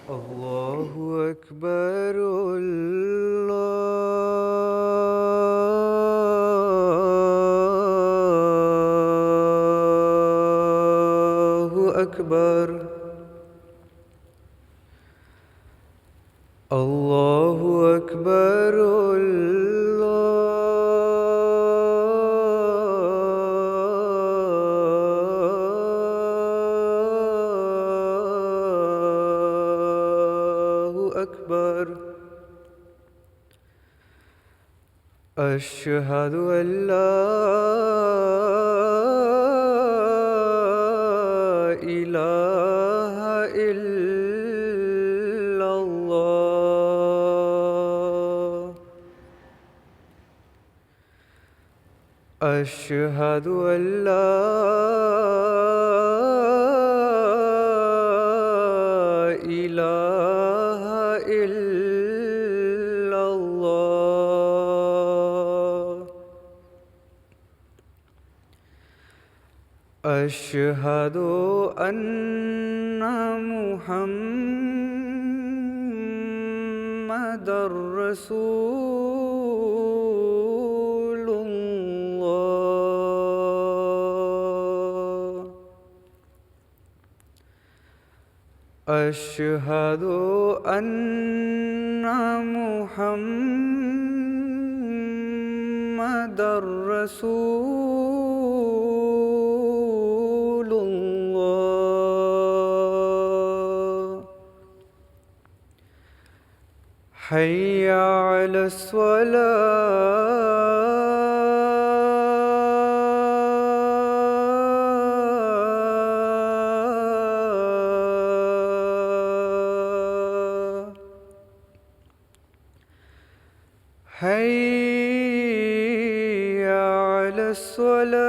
الله أكبر. الله أكبر. الله أكبر. الله أكبر. أشهد أن لا إله إلا الله. أشهد أن لا إله إلا الله. أشهد أن محمدًا رسول الله. أشهد أن محمدًا رسول الله. حي على الصلاة. حي على الصلاة.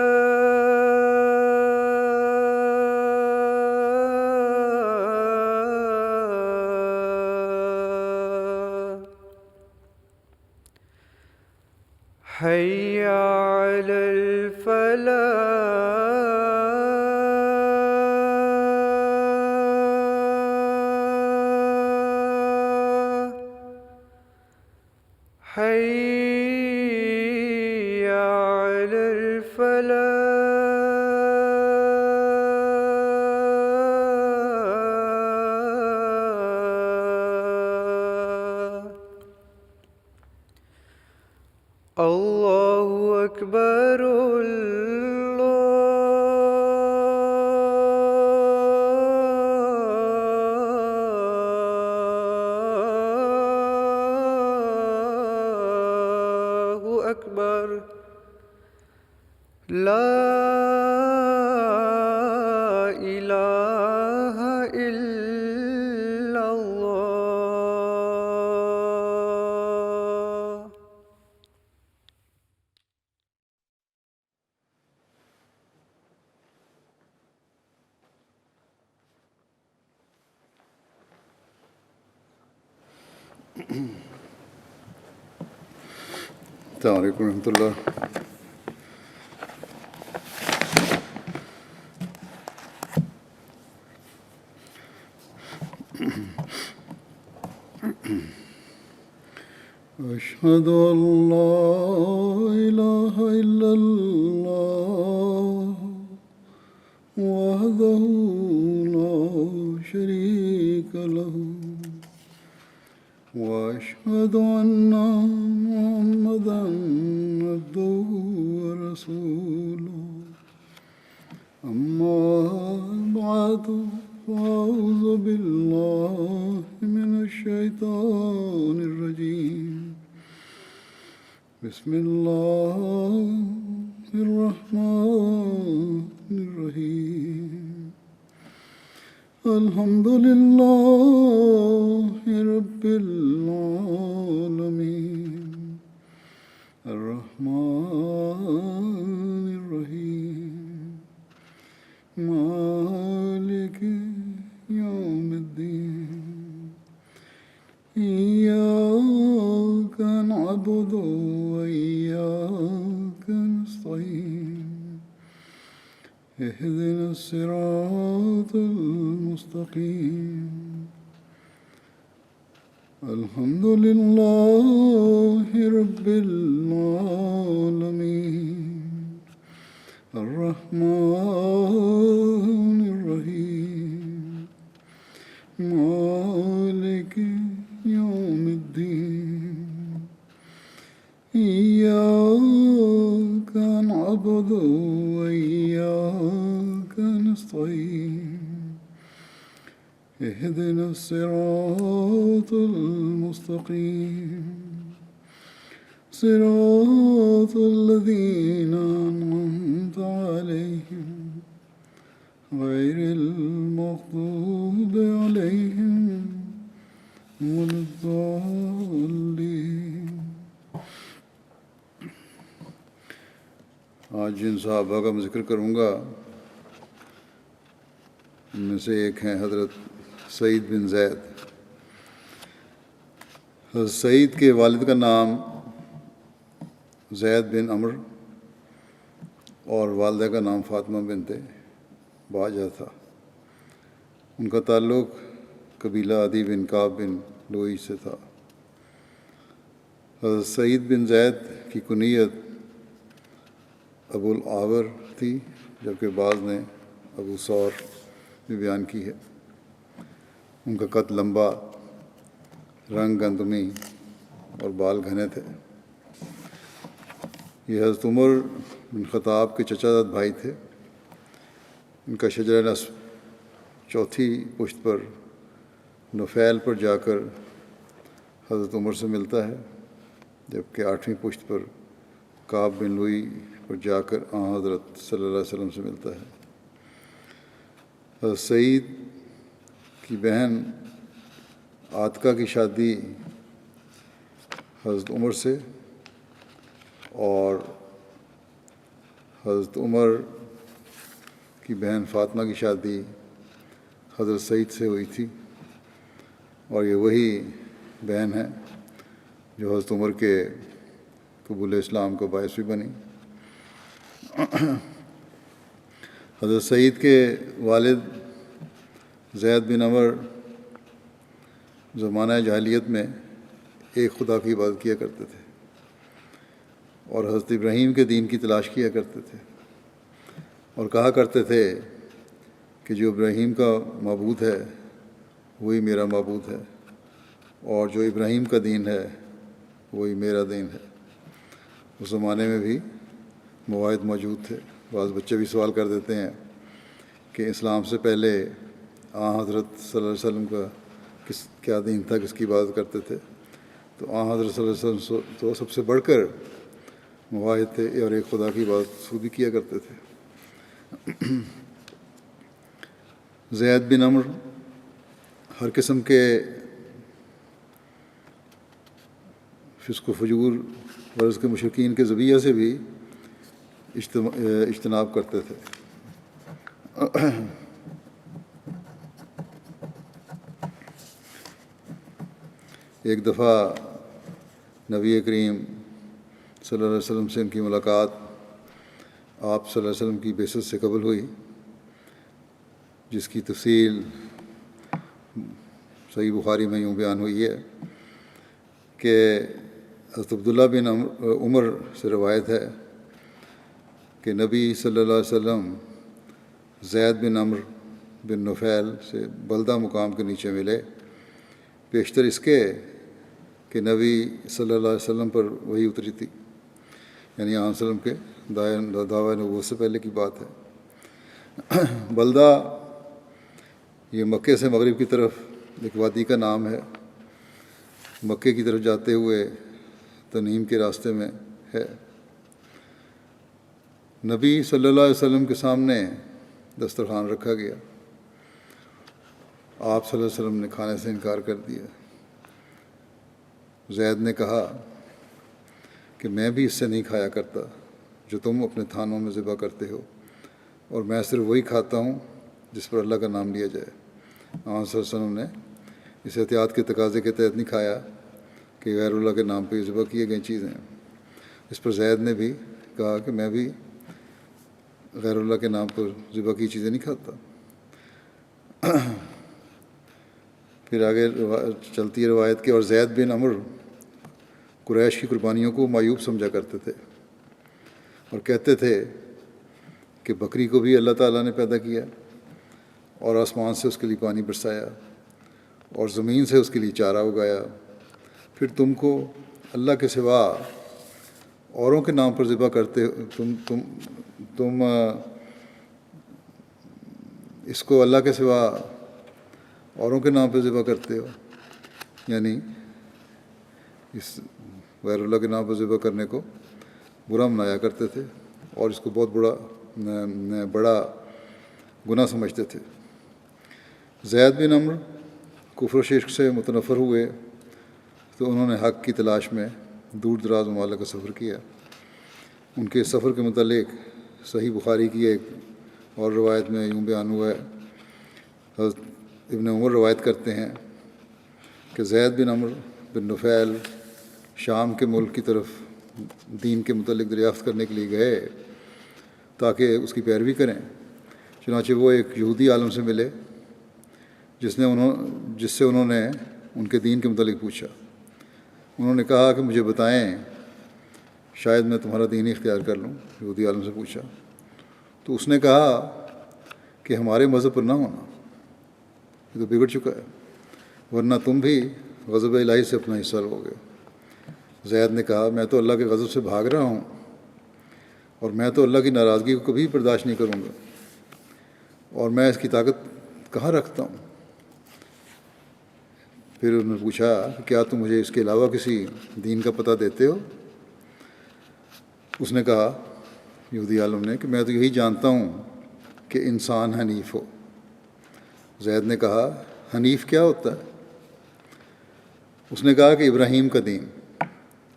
حي على الفلاح. حي على الفلاح. الله أكبر. الله أكبر. لا إله إلا الله. السلام علیکم ورحمۃ اللہ. أشهد أن لا إله إلا الله وحده لا شريك له وأشهد أن محمدًا عبده ورسوله. أما بعد فأعوذ بالله من الشيطان الرجيم. بسم الله الرحمن الرحيم. الحمد لله رب العالمين الرحمن الرحيم مالك يوم الدين. إياك نعبد وإياك نستعين. اهدنا الصراط المستقيم الحمد لله رب العالمين الرحمن الرحيم مالك يوم الدين إياك نعبد وإياك نستعين اهدنا الصراط المستقيم صراط الذين أنعمت عليهم غير المغضوب عليهم ولا الضالين. آج جن صحابہ کا میں ذکر کروں گا ان میں سے ایک ہیں حضرت سعید بن زید. حضرت سعید کے والد کا نام زید بن عمر اور والدہ کا نام فاطمہ بنت باجہ تھا. ان کا تعلق قبیلہ عدی بن کعب بن لوئی سے تھا. حضرت سعید بن زید کی کنیت ابو العاور تھی، جبکہ بعض نے ابو ثور بھی بیان کی ہے. ان کا قد لمبا، رنگ گندمی اور بال گھنے تھے. یہ حضرت عمر بن خطاب کے چچا زاد بھائی تھے. ان کا شجرہ نسب چوتھی پشت پر نفیل پر جا کر حضرت عمر سے ملتا ہے، جبکہ 8ویں پشت پر کعب بن لوئی پر جا کر حضرت صلی اللہ علیہ وسلم سے ملتا ہے. حضرت سعید کی بہن عاتکہ کی شادی حضرت عمر سے اور حضرت عمر کی بہن فاطمہ کی شادی حضرت سعید سے ہوئی تھی، اور یہ وہی بہن ہے جو حضرت عمر کے قبول اسلام کا باعث بھی بنی. حضرت سعید کے والد زید بن عمر زمانہ جاہلیت میں ایک خدا کی عبادت کیا کرتے تھے اور حضرت ابراہیم کے دین کی تلاش کیا کرتے تھے، اور کہا کرتے تھے کہ جو ابراہیم کا معبود ہے وہی میرا معبود ہے، اور جو ابراہیم کا دین ہے وہی میرا دین ہے. اس زمانے میں بھی مواعد موجود تھے. بعض بچے بھی سوال کر دیتے ہیں کہ اسلام سے پہلے حضرت صلی اللہ علیہ وسلم کا کیا دین تھا، کس کی عبادت کرتے تھے. تو حضرت صلی اللہ علیہ وسلم تو سب سے بڑھ کر مواحد تھے اور ایک خدا کی عبادت خود بھی کیا کرتے تھے. زید بن عمر ہر قسم کے فسق و فجور ورز کے مشرکین کے ذریعہ سے بھی اجتناب کرتے تھے. ایک دفعہ نبی کریم صلی اللہ علیہ وسلم سے ان کی ملاقات آپ صلی اللہ علیہ وسلم کی بعثت سے قبل ہوئی، جس کی تفصیل صحیح بخاری میں یوں بیان ہوئی ہے کہ حضرت عبداللہ بن عمر سے روایت ہے کہ نبی صلی اللہ علیہ وسلم زید بن عمر بن نفیل سے بلدہ مقام کے نیچے ملے، بیشتر اس کے کہ نبی صلی اللہ علیہ وسلم پر وہی اتری تھی، یعنی علیہ وسلم کے دعویٰ نبوت سے پہلے کی بات ہے. بلدہ یہ مکے سے مغرب کی طرف ایک وادی کا نام ہے. مکے کی طرف جاتے ہوئے تنعیم کے راستے میں ہے. نبی صلی اللہ علیہ وسلم کے سامنے دسترخوان رکھا گیا. آپ صلی اللہ علیہ وسلم نے کھانے سے انکار کر دیا. زید نے کہا کہ میں بھی اس سے نہیں کھایا کرتا جو تم اپنے تھانوں میں ذبح کرتے ہو، اور میں صرف وہی کھاتا ہوں جس پر اللہ کا نام لیا جائے. آپ صلی اللہ علیہ وسلم نے اس احتیاط کے تقاضے کے تحت نہیں کھایا کہ غیر اللہ کے نام پہ ذبح کیے گئی چیزیں. اس پر زید نے بھی کہا کہ میں بھی غیر اللہ کے نام پر ذبح کی چیزیں نہیں کھاتا. پھر آگے چلتی ہے روایت کہ اور زید بن عمرو قریش کی قربانیوں کو معیوب سمجھا کرتے تھے اور کہتے تھے کہ بکری کو بھی اللہ تعالیٰ نے پیدا کیا اور آسمان سے اس کے لیے پانی برسایا اور زمین سے اس کے لیے چارہ اگایا، پھر تم کو اللہ کے سوا اوروں کے نام پر ذبح کرتے تم اس کو اللہ کے سوا اوروں کے نام پہ ذبح کرتے ہو، یعنی اس غیر اللہ کے نام پر ذبح کرنے کو برا منایا کرتے تھے اور اس کو بہت بڑا گناہ سمجھتے تھے۔ زید بن عمرو کفر و شرک سے متنفر ہوئے تو انہوں نے حق کی تلاش میں دور دراز ممالک کا سفر کیا۔ ان کے سفر کے متعلق صحیح بخاری کی ایک اور روایت میں یوں بیان ہوا ہے، حضرت ابن عمر روایت کرتے ہیں کہ زید بن عمرو بن نفیل شام کے ملک کی طرف دین کے متعلق دریافت کرنے کے لیے گئے تاکہ اس کی پیروی کریں۔ چنانچہ وہ ایک یہودی عالم سے ملے جس سے انہوں نے ان کے دین کے متعلق پوچھا۔ انہوں نے کہا کہ مجھے بتائیں، شاید میں تمہارا دین اختیار کر لوں۔ یہودی عالم سے پوچھا تو اس نے کہا کہ ہمارے مذہب پر نہ ہونا، یہ تو بگڑ چکا ہے، ورنہ تم بھی غضب الہی سے اپنا حصہ لو گے۔ زید نے کہا میں تو اللہ کے غضب سے بھاگ رہا ہوں اور میں تو اللہ کی ناراضگی کو کبھی برداشت نہیں کروں گا، اور میں اس کی طاقت کہاں رکھتا ہوں۔ پھر انہوں نے پوچھا کہ کیا تم مجھے اس کے علاوہ کسی دین کا پتہ دیتے ہو؟ اس نے کہا یہودی عالم نے کہ میں تو یہی جانتا ہوں کہ انسان حنیف ہو۔ زید نے کہا حنیف کیا ہوتا ہے؟ اس نے کہا کہ ابراہیم کا دین،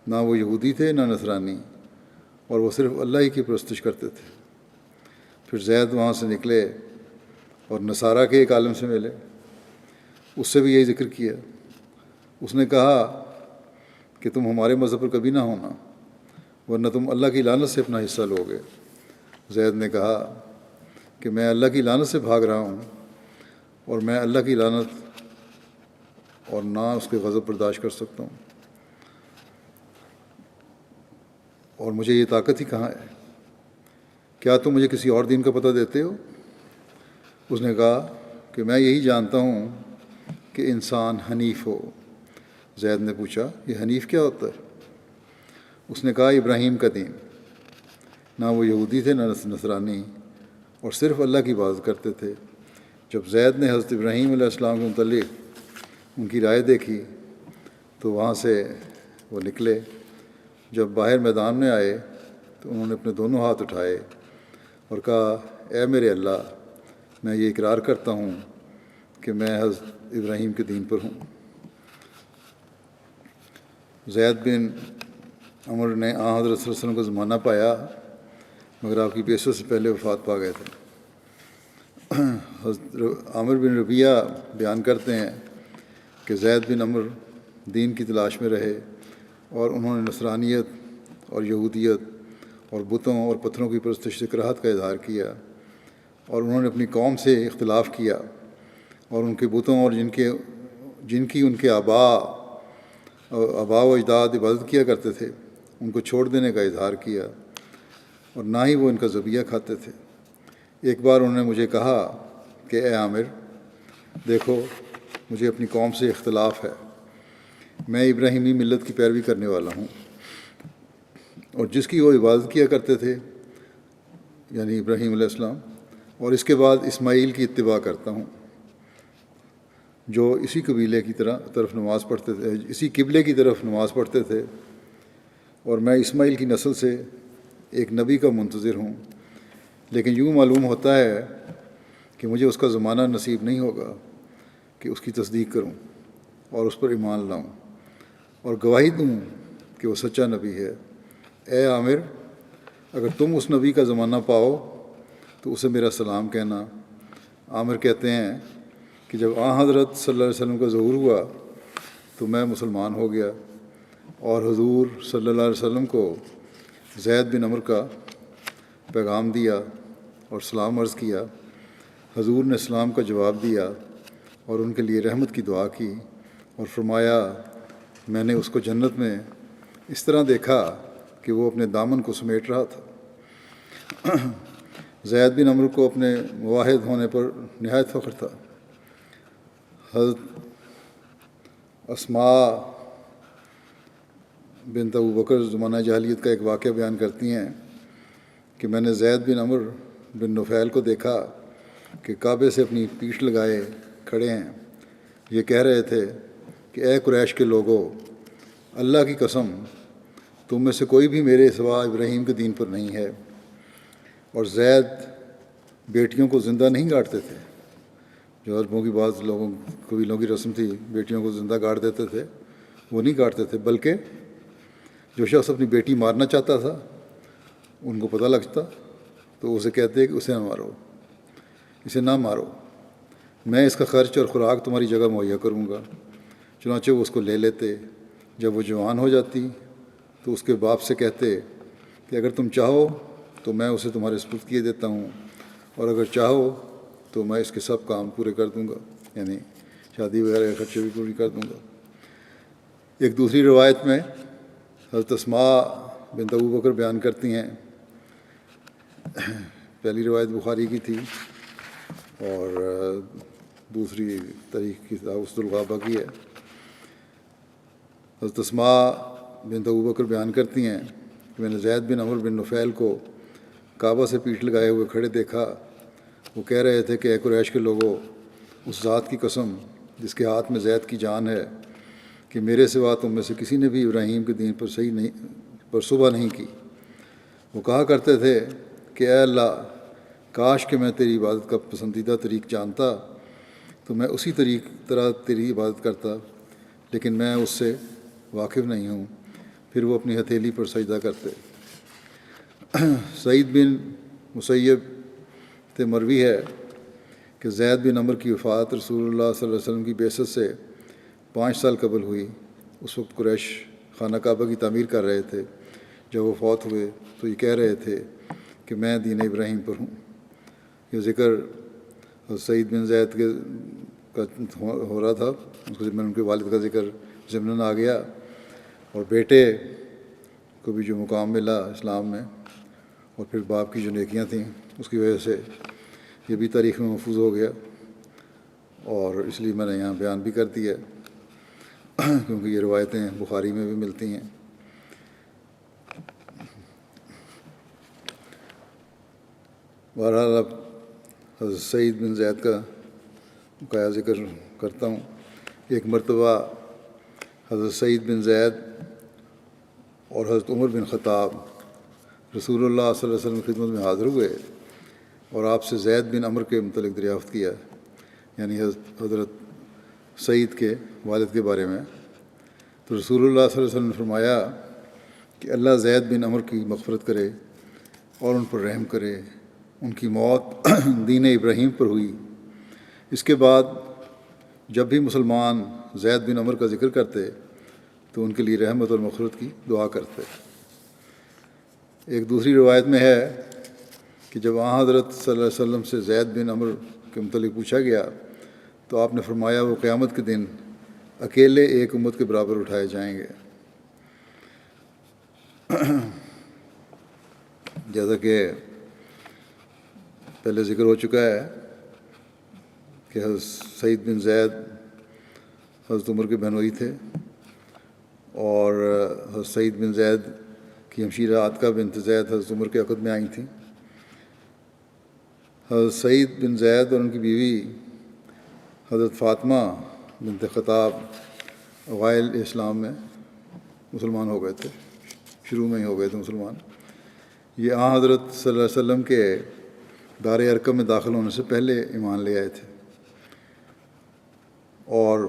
نہ وہ یہودی تھے نہ نصرانی، اور وہ صرف اللہ ہی کی پرستش کرتے تھے۔ پھر زید وہاں سے نکلے اور نصارہ کے ایک عالم سے ملے، اس سے بھی یہی ذکر کیا۔ اس نے کہا کہ تم ہمارے مذہب پر کبھی نہ ہونا، ورنہ تم اللہ کی لعنت سے اپنا حصہ لو گے۔ زید نے کہا کہ میں اللہ کی لعنت سے بھاگ رہا ہوں اور میں اللہ کی لعنت اور نہ اس کے غضب برداشت کر سکتا ہوں، اور مجھے یہ طاقت ہی کہاں ہے؟ کیا تم مجھے کسی اور دین کا پتہ دیتے ہو؟ اس نے کہا کہ میں یہی جانتا ہوں کہ انسان حنیف ہو۔ زید نے پوچھا یہ حنیف کیا ہوتا ہے؟ اس نے کہا ابراہیم کا دین، نہ وہ یہودی تھے نہ نصرانی، اور صرف اللہ کی عبادت کرتے تھے۔ جب زید نے حضرت ابراہیم علیہ السلام کے متعلق ان کی رائے دیکھی تو وہاں سے وہ نکلے۔ جب باہر میدان میں آئے تو انہوں نے اپنے دونوں ہاتھ اٹھائے اور کہا اے میرے اللہ، میں یہ اقرار کرتا ہوں کہ میں حضرت ابراہیم کے دین پر ہوں۔ زید بن عمر نے حضرت صلی اللہ علیہ وسلم کا زمانہ پایا، مگر آپ کی بعثت سے پہلے وفات پا گئے تھے۔ حضرت عامر بن ربیعہ بیان کرتے ہیں کہ زید بن عمر دین کی تلاش میں رہے اور انہوں نے نصرانیت اور یہودیت اور بتوں اور پتھروں کی پرستش سے کراہت کا اظہار کیا، اور انہوں نے اپنی قوم سے اختلاف کیا اور ان کے بتوں اور جن کی ان کے آباء و اجداد عبادت کیا کرتے تھے ان کو چھوڑ دینے کا اظہار کیا، اور نہ ہی وہ ان کا ذبیحہ کھاتے تھے۔ ایک بار انہوں نے مجھے کہا کہ اے عامر، دیکھو مجھے اپنی قوم سے اختلاف ہے، میں ابراہیمی ملت کی پیروی کرنے والا ہوں، اور جس کی وہ عبادت کیا کرتے تھے یعنی ابراہیم علیہ السلام، اور اس کے بعد اسماعیل کی اتباع کرتا ہوں جو اسی قبیلے کی طرف نماز پڑھتے تھے، اسی قبلے کی طرف نماز پڑھتے تھے، اور میں اسماعیل کی نسل سے ایک نبی کا منتظر ہوں، لیکن یوں معلوم ہوتا ہے کہ مجھے اس کا زمانہ نصیب نہیں ہوگا کہ اس کی تصدیق کروں اور اس پر ایمان لاؤں اور گواہی دوں کہ وہ سچا نبی ہے۔ اے عامر، اگر تم اس نبی کا زمانہ پاؤ تو اسے میرا سلام کہنا۔ عامر کہتے ہیں کہ جب حضرت صلی اللہ علیہ وسلم کا ظہور ہوا تو میں مسلمان ہو گیا اور حضور صلی اللہ علیہ وسلم کو زید بن عمر کا پیغام دیا اور سلام عرض کیا۔ حضور نے سلام کا جواب دیا اور ان کے لیے رحمت کی دعا کی، اور فرمایا میں نے اس کو جنت میں اس طرح دیکھا کہ وہ اپنے دامن کو سمیٹ رہا تھا۔ زید بن عمرو کو اپنے مواحد ہونے پر نہایت فخر تھا۔ حضرت اسماء بنت ابو بکر زمانہ جاہلیت کا ایک واقعہ بیان کرتی ہیں کہ میں نے زید بن عمرو بن نفیل کو دیکھا کہ کعبے سے اپنی پیٹھ لگائے کھڑے ہیں، یہ کہہ رہے تھے کہ اے قریش کے لوگوں، اللہ کی قسم تم میں سے کوئی بھی میرے سوا ابراہیم کے دین پر نہیں ہے۔ اور زید بیٹیوں کو زندہ نہیں گاڑتے تھے، جو عربوں کی بعض لوگوں قبیلوں کی رسم تھی، بیٹیوں کو زندہ گاڑ دیتے تھے، وہ نہیں گاڑتے تھے، بلکہ جو شخص اپنی بیٹی مارنا چاہتا تھا ان کو پتہ لگتا تو اسے کہتے کہ اسے نہ مارو، اسے نہ مارو، میں اس کا خرچ اور خوراک تمہاری جگہ مہیا کروں گا۔ چنانچہ وہ اس کو لے لیتے۔ جب وہ جوان ہو جاتی تو اس کے باپ سے کہتے کہ اگر تم چاہو تو میں اسے تمہارے سپرد کیے دیتا ہوں، اور اگر چاہو تو میں اس کے سب کام پورے کر دوں گا، یعنی شادی وغیرہ کے خرچے بھی پوری کر دوں گا۔ ایک دوسری روایت میں حضرت اسماء بنت ابو بکر بیان کرتی ہیں، پہلی روایت بخاری کی تھی اور دوسری تاریخ کی اسد الغابہ کی ہے۔ حضرت اسماء بنت ابو بکر بیان کرتی ہیں کہ میں نے زید بن عمرو بن نفیل کو کعبہ سے پیٹھ لگائے ہوئے کھڑے دیکھا، وہ کہہ رہے تھے کہ اے قریش کے لوگوں، اس ذات کی قسم جس کے ہاتھ میں زید کی جان ہے کہ میرے سوا تم میں سے کسی نے بھی ابراہیم کے دین پر صبح نہیں کی۔ وہ کہا کرتے تھے کہ اے اللہ، کاش کہ میں تیری عبادت کا پسندیدہ طریق جانتا تو میں اسی طرح تیری عبادت کرتا، لیکن میں اس سے واقف نہیں ہوں۔ پھر وہ اپنی ہتھیلی پر سجدہ کرتے۔ سعید بن مسیب سے مروی ہے کہ زید بن عمرو کی وفات رسول اللہ صلی اللہ علیہ وسلم کی بعثت سے 5 سال قبل ہوئی۔ اس وقت قریش خانہ کعبہ کی تعمیر کر رہے تھے۔ جب وہ فوت ہوئے تو یہ کہہ رہے تھے کہ میں دین ابراہیم پر ہوں۔ یہ ذکر سعید بن زید کے کا ہو رہا تھا، اس کو ضمن ان کے والد کا ذکر ضمن آ گیا، اور بیٹے کو بھی جو مقام ملا اسلام میں، اور پھر باپ کی جو نیکیاں تھیں اس کی وجہ سے یہ بھی تاریخ میں محفوظ ہو گیا، اور اس لیے میں نے یہاں بیان بھی کر دیا کیونکہ یہ روایتیں بخاری میں بھی ملتی ہیں۔ بہرحال اب حضرت سعید بن زید کا بقایا ذکر کرتا ہوں۔ ایک مرتبہ حضرت سعید بن زید اور حضرت عمر بن خطاب رسول اللہ صلی اللہ علیہ وسلم کی خدمت میں حاضر ہوئے اور آپ سے زید بن عمرو کے متعلق دریافت کیا، یعنی حضرت سعید کے والد کے بارے میں۔ تو رسول اللہ صلی اللہ علیہ وسلم نے فرمایا کہ اللہ زید بن عمرو کی مغفرت کرے اور ان پر رحم کرے، ان کی موت دین ابراہیم پر ہوئی۔ اس کے بعد جب بھی مسلمان زید بن عمرو کا ذکر کرتے تو ان کے لیے رحمت اور مغفرت کی دعا کرتے۔ ایک دوسری روایت میں ہے کہ جب حضرت صلی اللہ علیہ وسلم سے زید بن عمرو کے متعلق پوچھا گیا تو آپ نے فرمایا وہ قیامت کے دن اکیلے ایک امت کے برابر اٹھائے جائیں گے۔ جیسا کہ پہلے ذکر ہو چکا ہے کہ حضرت سعید بن زید حضرت عمر کے بہنوئی تھے، اور حضرت سعید بن زید کی ہمشیرہ عاتقہ بنت زید حضرت عمر کے عقد میں آئی تھیں۔ حضرت سعید بن زید اور ان کی بیوی حضرت فاطمہ بنت خطاب اوائل اسلام میں مسلمان ہو گئے تھے، شروع میں ہی ہو گئے تھے مسلمان۔ یہ حضرت صلی اللہ علیہ وسلم کے دار ارقم میں داخل ہونے سے پہلے ایمان لے آئے تھے، اور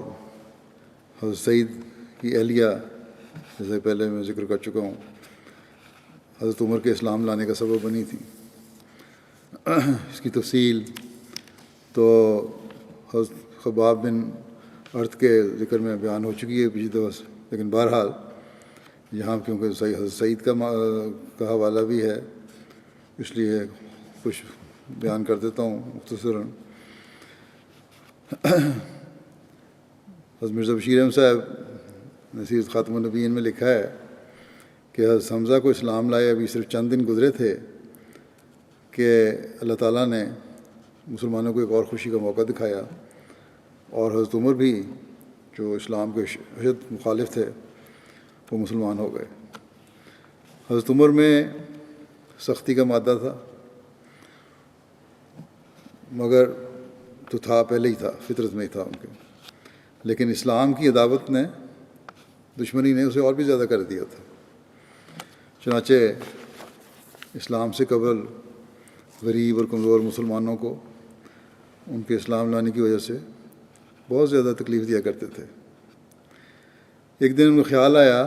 حضرت سعید کی اہلیہ جیسے پہلے میں ذکر کر چکا ہوں حضرت عمر کے اسلام لانے کا سبب بنی تھی۔ اس کی تفصیل تو حضرت خباب بن ارت کے ذکر میں بیان ہو چکی ہے پچھلی دفعہ، لیکن بہرحال یہاں کیونکہ حضرت سعید کا حوالہ بھی ہے اس لیے کچھ بیان کر دیتا ہوں مختصراً۔ حضرت مرزا بشیر احمد صاحب نے سیرت خاتم النبیین میں لکھا ہے کہ حضرت حمزہ کو اسلام لائے ابھی صرف چند دن گزرے تھے کہ اللہ تعالیٰ نے مسلمانوں کو ایک اور خوشی کا موقع دکھایا، اور حضرت عمر بھی جو اسلام کے اشد مخالف تھے وہ مسلمان ہو گئے۔ حضرت عمر میں سختی کا مادہ تھا، مگر تو تھا پہلے ہی تھا، فطرت میں ہی تھا ان کے، لیکن اسلام کی عداوت نے، دشمنی نے اسے اور بھی زیادہ کر دیا تھا۔ چنانچہ اسلام سے قبل غریب اور کمزور مسلمانوں کو ان کے اسلام لانے کی وجہ سے بہت زیادہ تکلیف دیا کرتے تھے۔ ایک دن ان کو خیال آیا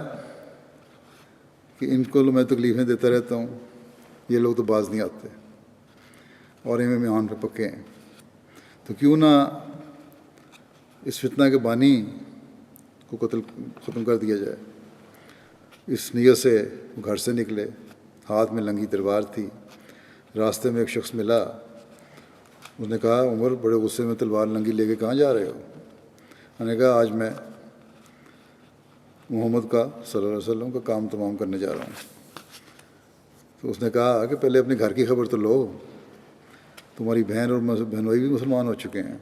کہ ان کو میں تکلیفیں دیتا رہتا ہوں، یہ لوگ تو باز نہیں آتے اور ان میں ایمان پہ پکے ہیں، تو کیوں نہ اس فتنہ کے بانی کو قتل ختم کر دیا جائے۔ اس نیت سے وہ گھر سے نکلے، ہاتھ میں لنگی تلوار تھی۔ راستے میں ایک شخص ملا، اس نے کہا عمر بڑے غصے میں تلوار لنگی لے کے کہاں جا رہے ہو؟ میں نے کہا آج میں محمد کا صلی اللہ علیہ وسلم کا کام تمام کرنے جا رہا ہوں۔ تو اس نے کہا کہ پہلے اپنے گھر کی خبر تو لو، تمہاری بہن اور بہنوئی بھی مسلمان ہو چکے ہیں۔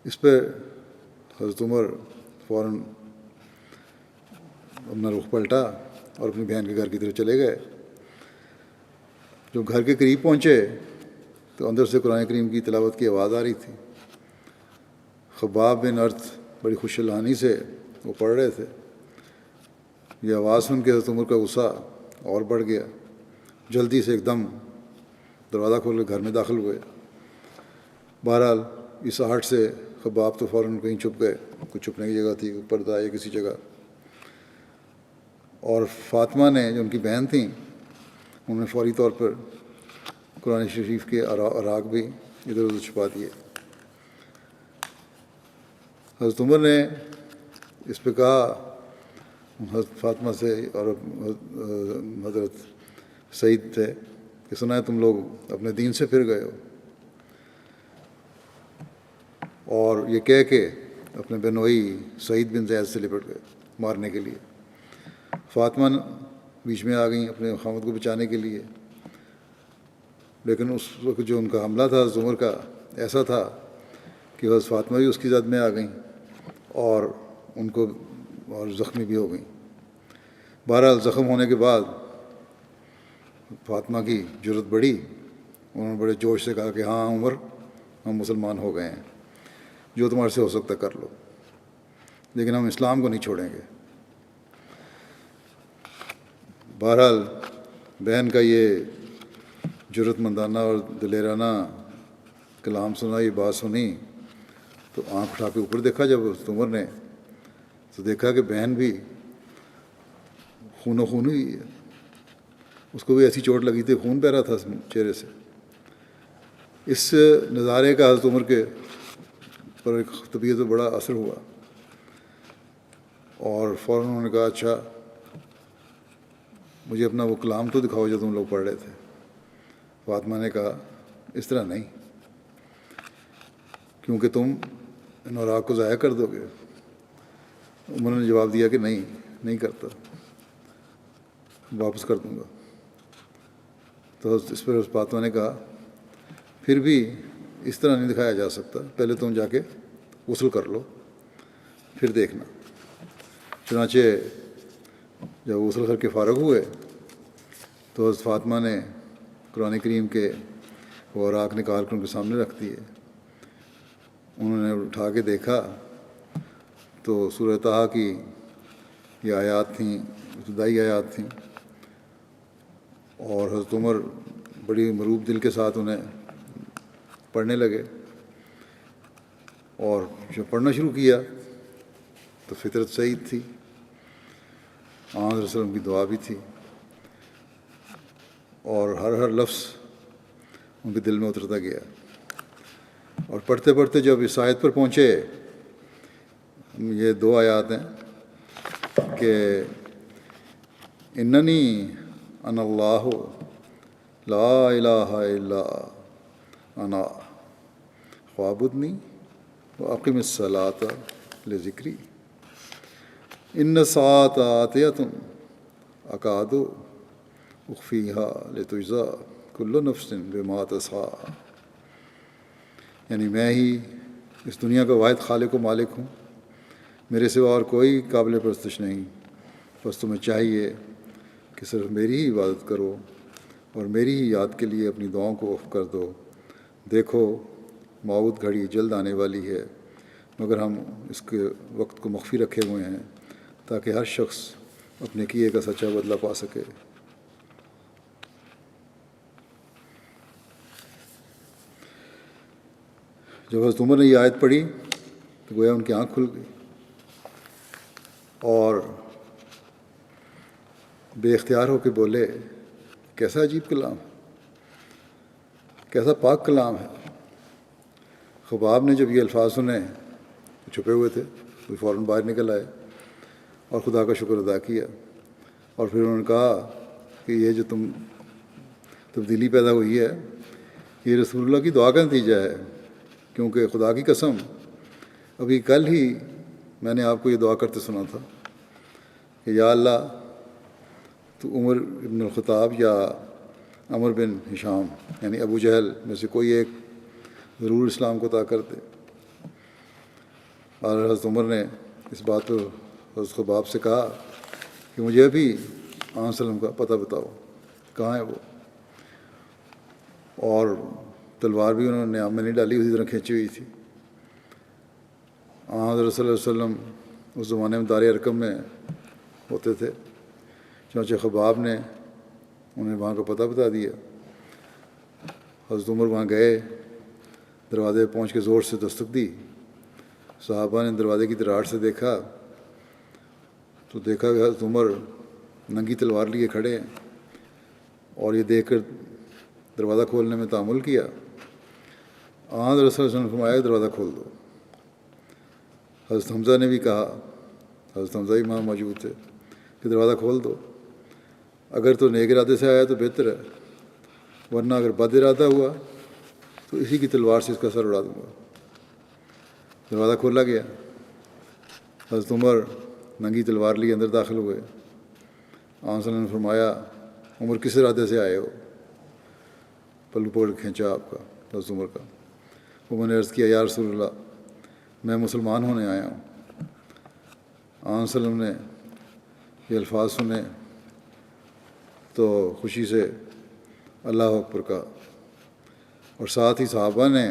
اس پہ حضرت عمر فوراً اپنا رخ پلٹا اور اپنی بہن کے گھر کی طرف چلے گئے۔ جب گھر کے قریب پہنچے تو اندر سے قرآن کریم کی تلاوت کی آواز آ رہی تھی۔ خباب بن ارت بڑی خوش الحانی سے وہ پڑھ رہے تھے۔ یہ آواز سن کے حضرت عمر کا غصہ اور بڑھ گیا، جلدی سے ایک دم دروازہ کھول کے گھر میں داخل ہوئے۔ بہرحال اس آہٹ سے خباب تو فوراً کہیں چھپ گئے، کوئی چھپنے کی جگہ تھی، پردہ یا کسی جگہ، اور فاطمہ نے جو ان کی بہن تھیں انہوں نے فوری طور پر قرآن شریف کے اراک بھی ادھر ادھر چھپا دیے۔ حضرت عمر نے اس پہ کہا حضرت فاطمہ سے اور حضرت سعید تھے کہ سنا ہے تم لوگ اپنے دین سے پھر گئے ہو، اور یہ کہہ کے اپنے بنوئی سعید بن زید سے لپٹ گئے مارنے کے لیے۔ فاطمہ بیچ میں آ گئیں اپنے خامد کو بچانے کے لیے، لیکن اس وقت جو ان کا حملہ تھا حضرت عمر کا ایسا تھا کہ حضرت فاطمہ بھی اس کی زد میں آ گئیں اور ان کو اور زخمی بھی ہو گئیں۔ بہرحال زخم ہونے کے بعد فاطمہ کی جرت بڑھی، انہوں نے بڑے جوش سے کہا کہ ہاں عمر، ہم مسلمان ہو گئے ہیں، جو تمہارے سے ہو سکتا کر لو، لیکن ہم اسلام کو نہیں چھوڑیں گے۔ بہرحال بہن کا یہ جرت مندانہ اور دلیرانہ کلام سنا، یہ بات سنی تو آنکھ اٹھا کے اوپر دیکھا جب حضرت عمر نے، تو دیکھا کہ بہن بھی خون و خون ہوئی ہے، اس کو بھی ایسی چوٹ لگی تھی، خون بہہ رہا تھا چہرے سے۔ اس نظارے کا حضرت عمر کے پر طبیعت پر بڑا اثر ہوا، اور فوراً انہوں نے کہا اچھا مجھے اپنا وہ کلام تو دکھاؤ جو تم لوگ پڑھ رہے تھے۔ فاطمہ نے کہا اس طرح نہیں، کیونکہ تم ان اوراق کو ضائع کر دو گے۔ عمر نے جواب دیا کہ نہیں کرتا، واپس کر دوں گا۔ تو اس پر فاطمہ نے کہا پھر بھی اس طرح نہیں دکھایا جا سکتا، پہلے تم جا کے غسل کر لو پھر دیکھنا۔ چنانچہ جب غسل کر کے فارغ ہوئے تو حضرت فاطمہ نے قرآن کریم کے وہ اوراق نکال کر ان کے سامنے رکھ دیے۔ انہوں نے اٹھا کے دیکھا تو سورہ طٰہٰ کی یہ آیات تھیں، ابتدائی آیات تھیں، اور حضرت عمر بڑی مروب دل کے ساتھ انہیں پڑھنے لگے، اور جب پڑھنا شروع کیا تو فطرت سعید تھی، آن صلی اللہ علیہ وسلم کی دعا بھی تھی، اور ہر لفظ ان کے دل میں اترتا گیا۔ اور پڑھتے پڑھتے جب اس آیت پر پہنچے، یہ 2 آیات ہیں کہ اننی انا اللہ لا الہ الا انا فاعبدنی واقم الصلاۃ لذکری ان الساعۃ آتیۃ اکاد اخفیہا لتجزی کل نفس بما تسعی، یعنی میں ہی اس دنیا کا واحد خالق و مالک ہوں، میرے سوا اور کوئی قابل پرستش نہیں، بس تمہیں چاہیے کہ صرف میری ہی عبادت کرو اور میری ہی یاد کے لیے اپنی دعاؤں کو وقف کر دو۔ دیکھو موعود گھڑی جلد آنے والی ہے، مگر ہم اس کے وقت کو مخفی رکھے ہوئے ہیں تاکہ ہر شخص اپنے کیے کا سچا بدلہ پا سکے۔ جب حضرت عمر نے یہ آیت پڑھی تو گویا ان کی آنکھ کھل گئی اور بے اختیار ہو کے بولے، کیسا عجیب کلام، کیسا پاک کلام ہے۔ خباب نے جب یہ الفاظ سنے، چھپے ہوئے تھے، وہ فوراً باہر نکل آئے اور خدا کا شکر ادا کیا، اور پھر انہوں نے کہا کہ یہ جو تبدیلی پیدا ہوئی ہے یہ رسول اللہ کی دعا کا نتیجہ ہے، کیونکہ خدا کی قسم ابھی کل ہی میں نے آپ کو یہ دعا کرتے سنا تھا کہ یا اللہ تو عمر بن الخطاب یا عمر بن ہشام یعنی ابو جہل میں سے کوئی ایک ضرور اسلام کو عطا کر دے۔ اور حضرت عمر نے اس بات کو حضرت خباب سے کہا کہ مجھے ابھی آن وسلم کا پتہ بتاؤ، کہاں ہے وہ؟ اور تلوار بھی انہوں نے میں نہیں ڈالی، اسی طرح کھینچی ہوئی تھی۔ حضرت صلی اللہ علیہ وسلم اس زمانے میں دار ارقم میں ہوتے تھے، چنانچہ خباب نے انہیں وہاں کا پتہ بتا دیا۔ حضرت عمر وہاں گئے، دروازے پہ پہنچ کے زور سے دستک دی۔ صحابہ نے دروازے کی دراڑ سے دیکھا تو دیکھا کہ حضرت عمر ننگی تلوار لیے کھڑے ہیں، اور یہ دیکھ کر دروازہ کھولنے میں تعامل کیا۔ حضرت صلی اللہ علیہ وسلم نے فرمایا دروازہ کھول دو۔ حضرت حمزہ نے بھی کہا، حضرت حمزہ بھی وہاں موجود تھے، کہ دروازہ کھول دو، اگر تو نیک ارادے سے آیا تو بہتر ہے، ورنہ اگر بد ارادہ ہوا تو اسی کی تلوار سے اس کا سر اڑا دوں گا۔ دروازہ کھولا گیا، حضرت عمر ننگی تلوار لیے اندر داخل ہوئے۔ آن صلی اللہ علیہ وسلم نے فرمایا عمر کس ارادے سے آئے ہو؟ پلو پکڑ کھینچا آپ کا حضرت عمر کا۔ عمر نے عرض کیا یا رسول اللہ میں مسلمان ہونے آیا ہوں۔ آن صلی اللہ علیہ وسلم نے یہ الفاظ سنے تو خوشی سے اللہ اکبر کہا، اور ساتھ ہی صحابہ نے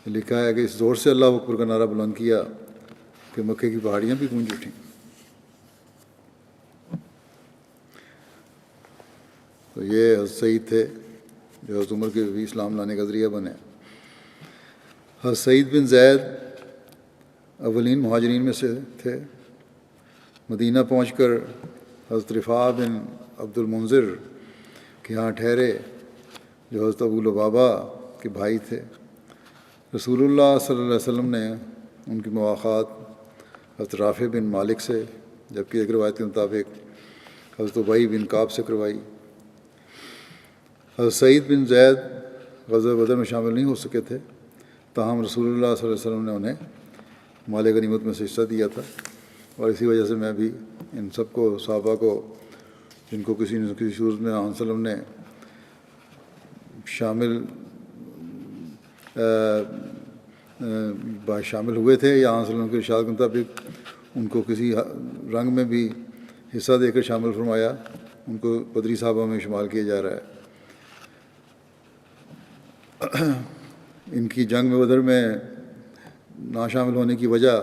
لکھا ہے کہ اس زور سے اللہ اکبر کا نعرہ بلند کیا کہ مکے کی پہاڑیاں بھی گونج اٹھیں۔ تو یہ حضرت سعید تھے جو حضرت عمر کے بھی اسلام لانے کا ذریعہ بنے۔ حضرت سعید بن زید اولین مہاجرین میں سے تھے۔ مدینہ پہنچ کر حضرت رفاع بن عبد المنذر کے ہاں ٹھہرے جو حضرت ابو لبابہ کے بھائی تھے۔ رسول اللہ صلی اللہ علیہ وسلم نے ان کی مواخات حضرت رافع بن مالک سے، جبکہ ایک روایت کے مطابق حضرت ابی بن کعب سے کروائی۔ حضرت سعید بن زید غزوہ بدر میں شامل نہیں ہو سکے تھے، تاہم رسول اللہ صلی اللہ علیہ وسلم نے انہیں مال غنیمت میں سے حصہ دیا تھا، اور اسی وجہ سے میں بھی ان سب کو صحابہ کو جن کو کسی نہ کسی صورت میں آن وسلم نے شامل ہوئے تھے یا آن وسلم کے ارشاد کے مطابق ان کو کسی رنگ میں بھی حصہ دے کر شامل فرمایا، ان کو بدری صحابہ میں شمار کیا جا رہا ہے۔ ان کی جنگ میں بدر میں نہ شامل ہونے کی وجہ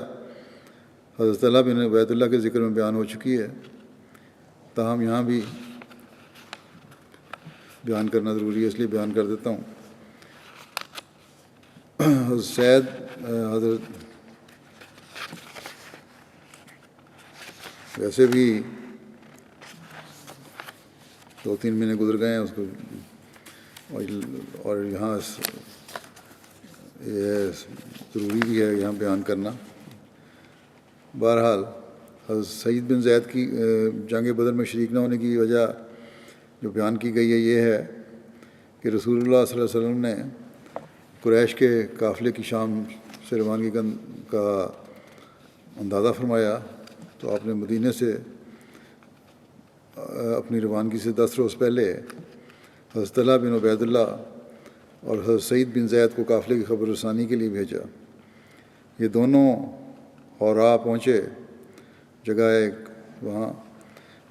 حضرت طلحہ بن عبید اللہ کے ذکر میں بیان ہو چکی ہے، تاہم یہاں بھی بیان کرنا ضروری ہے، اس لیے بیان کر دیتا ہوں۔ حضرت سید حضرت ویسے بھی 2-3 مہینے گزر گئے ہیں اس کو، اور یہاں یہ ضروری بھی ہے یہاں بیان کرنا۔ بہرحال حضرت سعید بن زید کی جنگ بدر میں شریک نہ ہونے کی وجہ جو بیان کی گئی ہے یہ ہے کہ رسول اللہ صلی اللہ علیہ وسلم نے قریش کے قافلے کی شام سے روانگی کا اندازہ فرمایا تو آپ نے مدینے سے اپنی روانگی سے 10 روز پہلے حضرت طلحہ بن عبید اللہ اور حضرت سعید بن زید کو قافلے کی خبر رسانی کے لیے بھیجا۔ یہ دونوں حورا پہنچے، جگہ ایک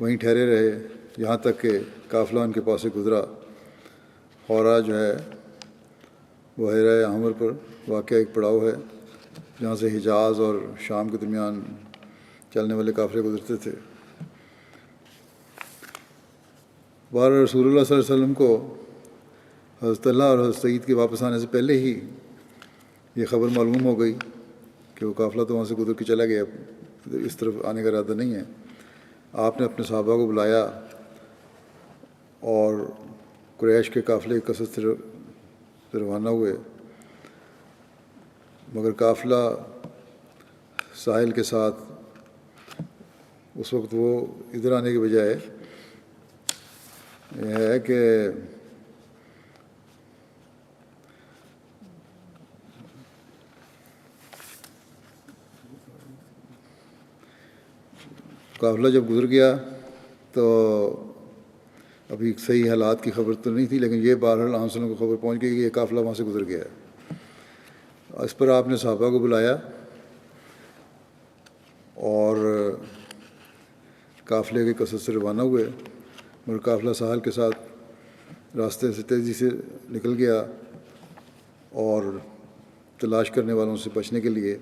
وہیں ٹھہرے رہے یہاں تک کہ قافلہ ان کے پاس سے گزرا۔ حورا جو ہے بحیرہ احمر پر واقع ایک پڑاؤ ہے جہاں سے حجاز اور شام کے درمیان چلنے والے قافلے گزرتے تھے۔ بار رسول اللہ صلی اللہ علیہ وسلم کو حضرت طلحہ اور حضرت سعید کے واپس آنے سے پہلے ہی یہ خبر معلوم ہو گئی کہ وہ قافلہ تو وہاں سے گزر کے چلا گیا، اس طرف آنے کا ارادہ نہیں ہے۔ آپ نے اپنے صحابہ کو بلایا اور قریش کے قافلے کی کثرت سے روانہ ہوئے، مگر قافلہ ساحل کے ساتھ اس وقت وہ ادھر آنے کے بجائے یہ ہے کہ قافلہ جب گزر گیا تو ابھی صحیح حالات کی خبر تو نہیں تھی، لیکن یہ بہرحال علیہ وسلم کو خبر پہنچ گئی کہ یہ قافلہ وہاں سے گزر گیا ہے۔ اس پر آپ نے صحابہ کو بلایا اور قافلے کی کثرت سے روانہ ہوئے، مگر قافلہ ساحل کے ساتھ راستے سے تیزی سے نکل گیا اور تلاش کرنے والوں سے بچنے کے لیے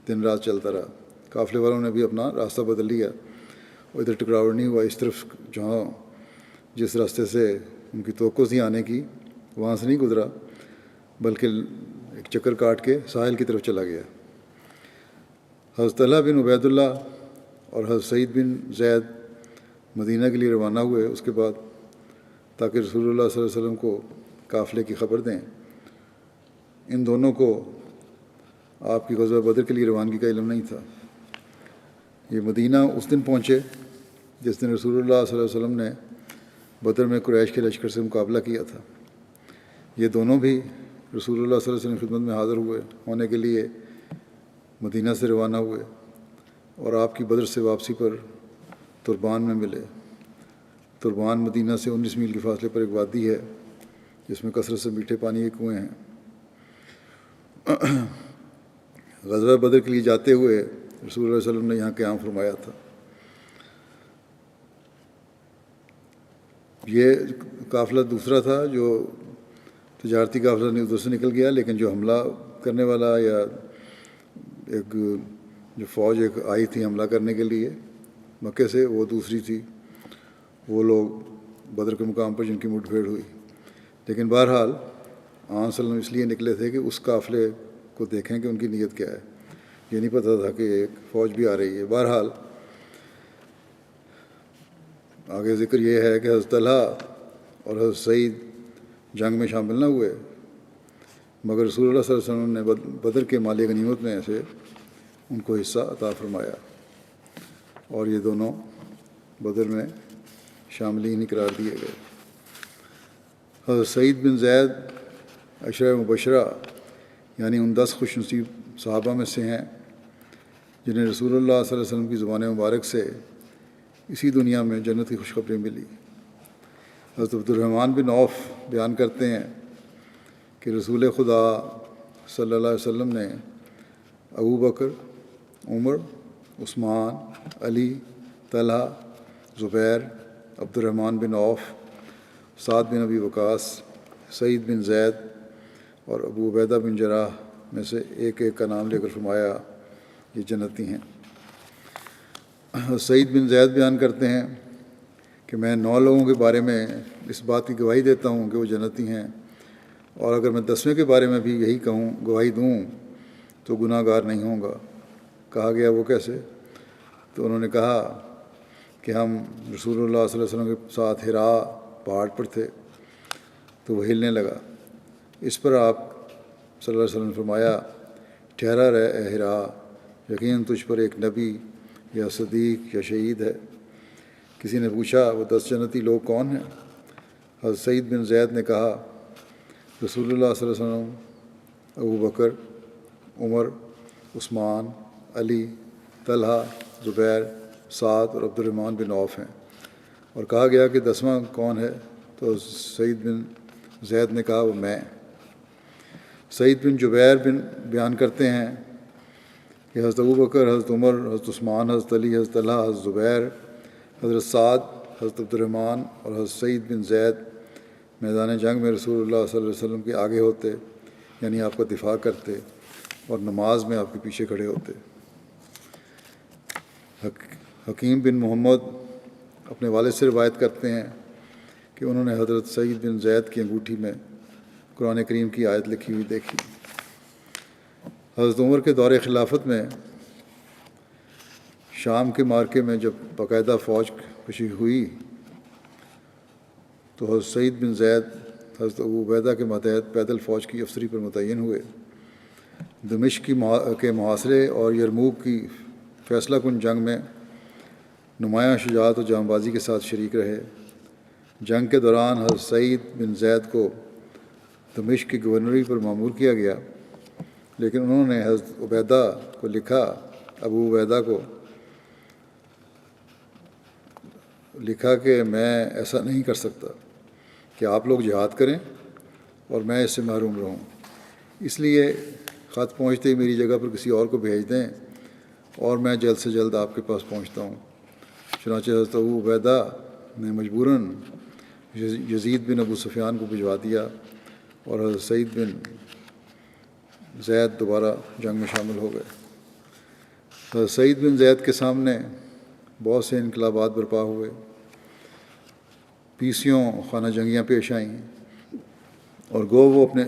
دن رات چلتا رہا۔ قافلے والوں نے بھی اپنا راستہ بدل لیا اور ادھر ٹکراؤ نہیں ہوا، اس طرف جس راستے سے ان کی توقع تھی آنے کی وہاں سے نہیں گزرا، بلکہ ایک چکر کاٹ کے ساحل کی طرف چلا گیا۔ حضرت طلحہ بن عبید اللہ اور حضرت سعید بن زید مدینہ کے لیے روانہ ہوئے اس کے بعد، تاکہ رسول اللہ صلی اللہ علیہ وسلم کو قافلے کی خبر دیں۔ ان دونوں کو آپ کی غزوہ بدر کے لیے روانگی کا علم نہیں تھا۔ یہ مدینہ اس دن پہنچے جس دن رسول اللہ صلی اللہ علیہ وسلم نے بدر میں قریش کے لشکر سے مقابلہ کیا تھا۔ یہ دونوں بھی رسول اللہ صلی اللہ علیہ وسلم کی خدمت میں حاضر ہونے کے لیے مدینہ سے روانہ ہوئے اور آپ کی بدر سے واپسی پر تربان میں ملے۔ تربان مدینہ سے 19 میل کے فاصلے پر ایک وادی ہے جس میں کثرت سے میٹھے پانی کے کنویں ہیں۔ غزوہ بدر کے لیے جاتے ہوئے رسول اللہ صلی اللہ علیہ وسلم نے یہاں قیام فرمایا تھا۔ یہ قافلہ دوسرا تھا جو تجارتی قافلہ نہیں، ادھر سے نکل گیا، لیکن جو حملہ کرنے والا یا ایک جو فوج ایک آئی تھی حملہ کرنے کے لیے مکے سے، وہ دوسری تھی، وہ لوگ بدر کے مقام پر جن کی مٹ بھیڑ ہوئی۔ لیکن بہرحال آن صلی اللہ علیہ وسلم اس لیے نکلے تھے کہ اس قافلے کو دیکھیں کہ ان کی نیت کیا ہے، یہ نہیں پتہ تھا کہ ایک فوج بھی آ رہی ہے۔ بہرحال آگے ذکر یہ ہے کہ حضرت طلحہ اور حضرت سعید جنگ میں شامل نہ ہوئے، مگر رسول اللہ صلی اللہ علیہ وسلم نے بدر کے مالی غنیمت میں سے ان کو حصہ عطا فرمایا اور یہ دونوں بدر میں شاملین قرار دیے گئے۔ حضرت سعید بن زید عشرہ مبشرہ یعنی ان 10 خوش نصیب صحابہ میں سے ہیں جنہیں رسول اللہ صلی اللہ علیہ وسلم کی زبان مبارک سے اسی دنیا میں جنت کی خوشخبری ملی۔ حضرت عبد الرحمن بن عوف بیان کرتے ہیں کہ رسول خدا صلی اللہ علیہ وسلم نے ابو بکر، عمر، عثمان، علی، طلحہ، زبیر، عبد الرحمن بن عوف، سعد بن ابی وقاص، سعید بن زید اور ابو عبیدہ بن جراح میں سے ایک ایک کا نام لے کر فرمایا یہ جنتی ہیں۔ سعید بن زید بیان کرتے ہیں کہ میں 9 لوگوں کے بارے میں اس بات کی گواہی دیتا ہوں کہ وہ جنتی ہیں، اور اگر میں 10ویں کے بارے میں بھی یہی گواہی دوں تو گناہ گار نہیں ہوں گا۔ کہا گیا وہ کیسے؟ تو انہوں نے کہا کہ ہم رسول اللہ صلی اللہ علیہ وسلم کے ساتھ حرا پہاڑ پر تھے تو وہ ہلنے لگا۔ اس پر آپ صلی اللہ علیہ وسلم نے فرمایا، ٹھہرا رہ اے حرا، یقیناً تجھ پر ایک نبی یا صدیق یا شہید ہے۔ کسی نے پوچھا وہ 10 جنتی لوگ کون ہیں؟ حضرت سعید بن زید نے کہا رسول اللہ صلی اللہ علیہ وسلم، ابو بکر، عمر، عثمان، علی، طلحہ، زبیر، سعد اور عبد الرحمن بن عوف ہیں۔ اور کہا گیا کہ 10واں کون ہے؟ تو سعید بن زید نے کہا وہ میں۔ سعید بن جبیر بن بیان کرتے ہیں کہ حضرت ابوبکر، حضرت عمر، حضرت عثمان، حضرت علی، حضرت طلحہ، حضرت زبیر، حضرت سعد، حضرت عبد الرحمن اور حضرت سعید بن زید میدان جنگ میں رسول اللہ صلی اللہ علیہ وسلم کے آگے ہوتے، یعنی آپ کا دفاع کرتے، اور نماز میں آپ کے پیچھے کھڑے ہوتے۔ حکیم بن محمد اپنے والد سے روایت کرتے ہیں کہ انہوں نے حضرت سعید بن زید کی انگوٹھی میں قرآن کریم کی آیت لکھی ہوئی دیکھی۔ حضرت عمر کے دور خلافت میں شام کے مارکے میں جب باقاعدہ فوج کشی ہوئی تو حضرت سعید بن زید حضرت ابو عبیدہ کے ماتحت پیدل فوج کی افسری پر متعین ہوئے۔ دمشق کے محاصرے اور یرموک کی فیصلہ کن جنگ میں نمایاں شجاعت و جام بازی کے ساتھ شریک رہے۔ جنگ کے دوران حضرت سعید بن زید کو دمشق کی گورنری پر مامور کیا گیا، لیکن انہوں نے حضرت عبیدہ کو لکھا، ابو عبیدہ کو لکھا کہ میں ایسا نہیں کر سکتا کہ آپ لوگ جہاد کریں اور میں اس سے محروم رہوں، اس لیے خط پہنچتے ہی میری جگہ پر کسی اور کو بھیج دیں اور میں جلد سے جلد آپ کے پاس پہنچتا ہوں۔ چنانچہ حضرت ابو عبیدہ نے مجبوراً یزید بن ابو سفیان کو بھجوا دیا اور حضرت سعید بن زید دوبارہ جنگ میں شامل ہو گئے۔ حضرت سعید بن زید کے سامنے بہت سے انقلابات برپا ہوئے، پیسیوں خانہ جنگیاں پیش آئیں، اور گو وہ اپنے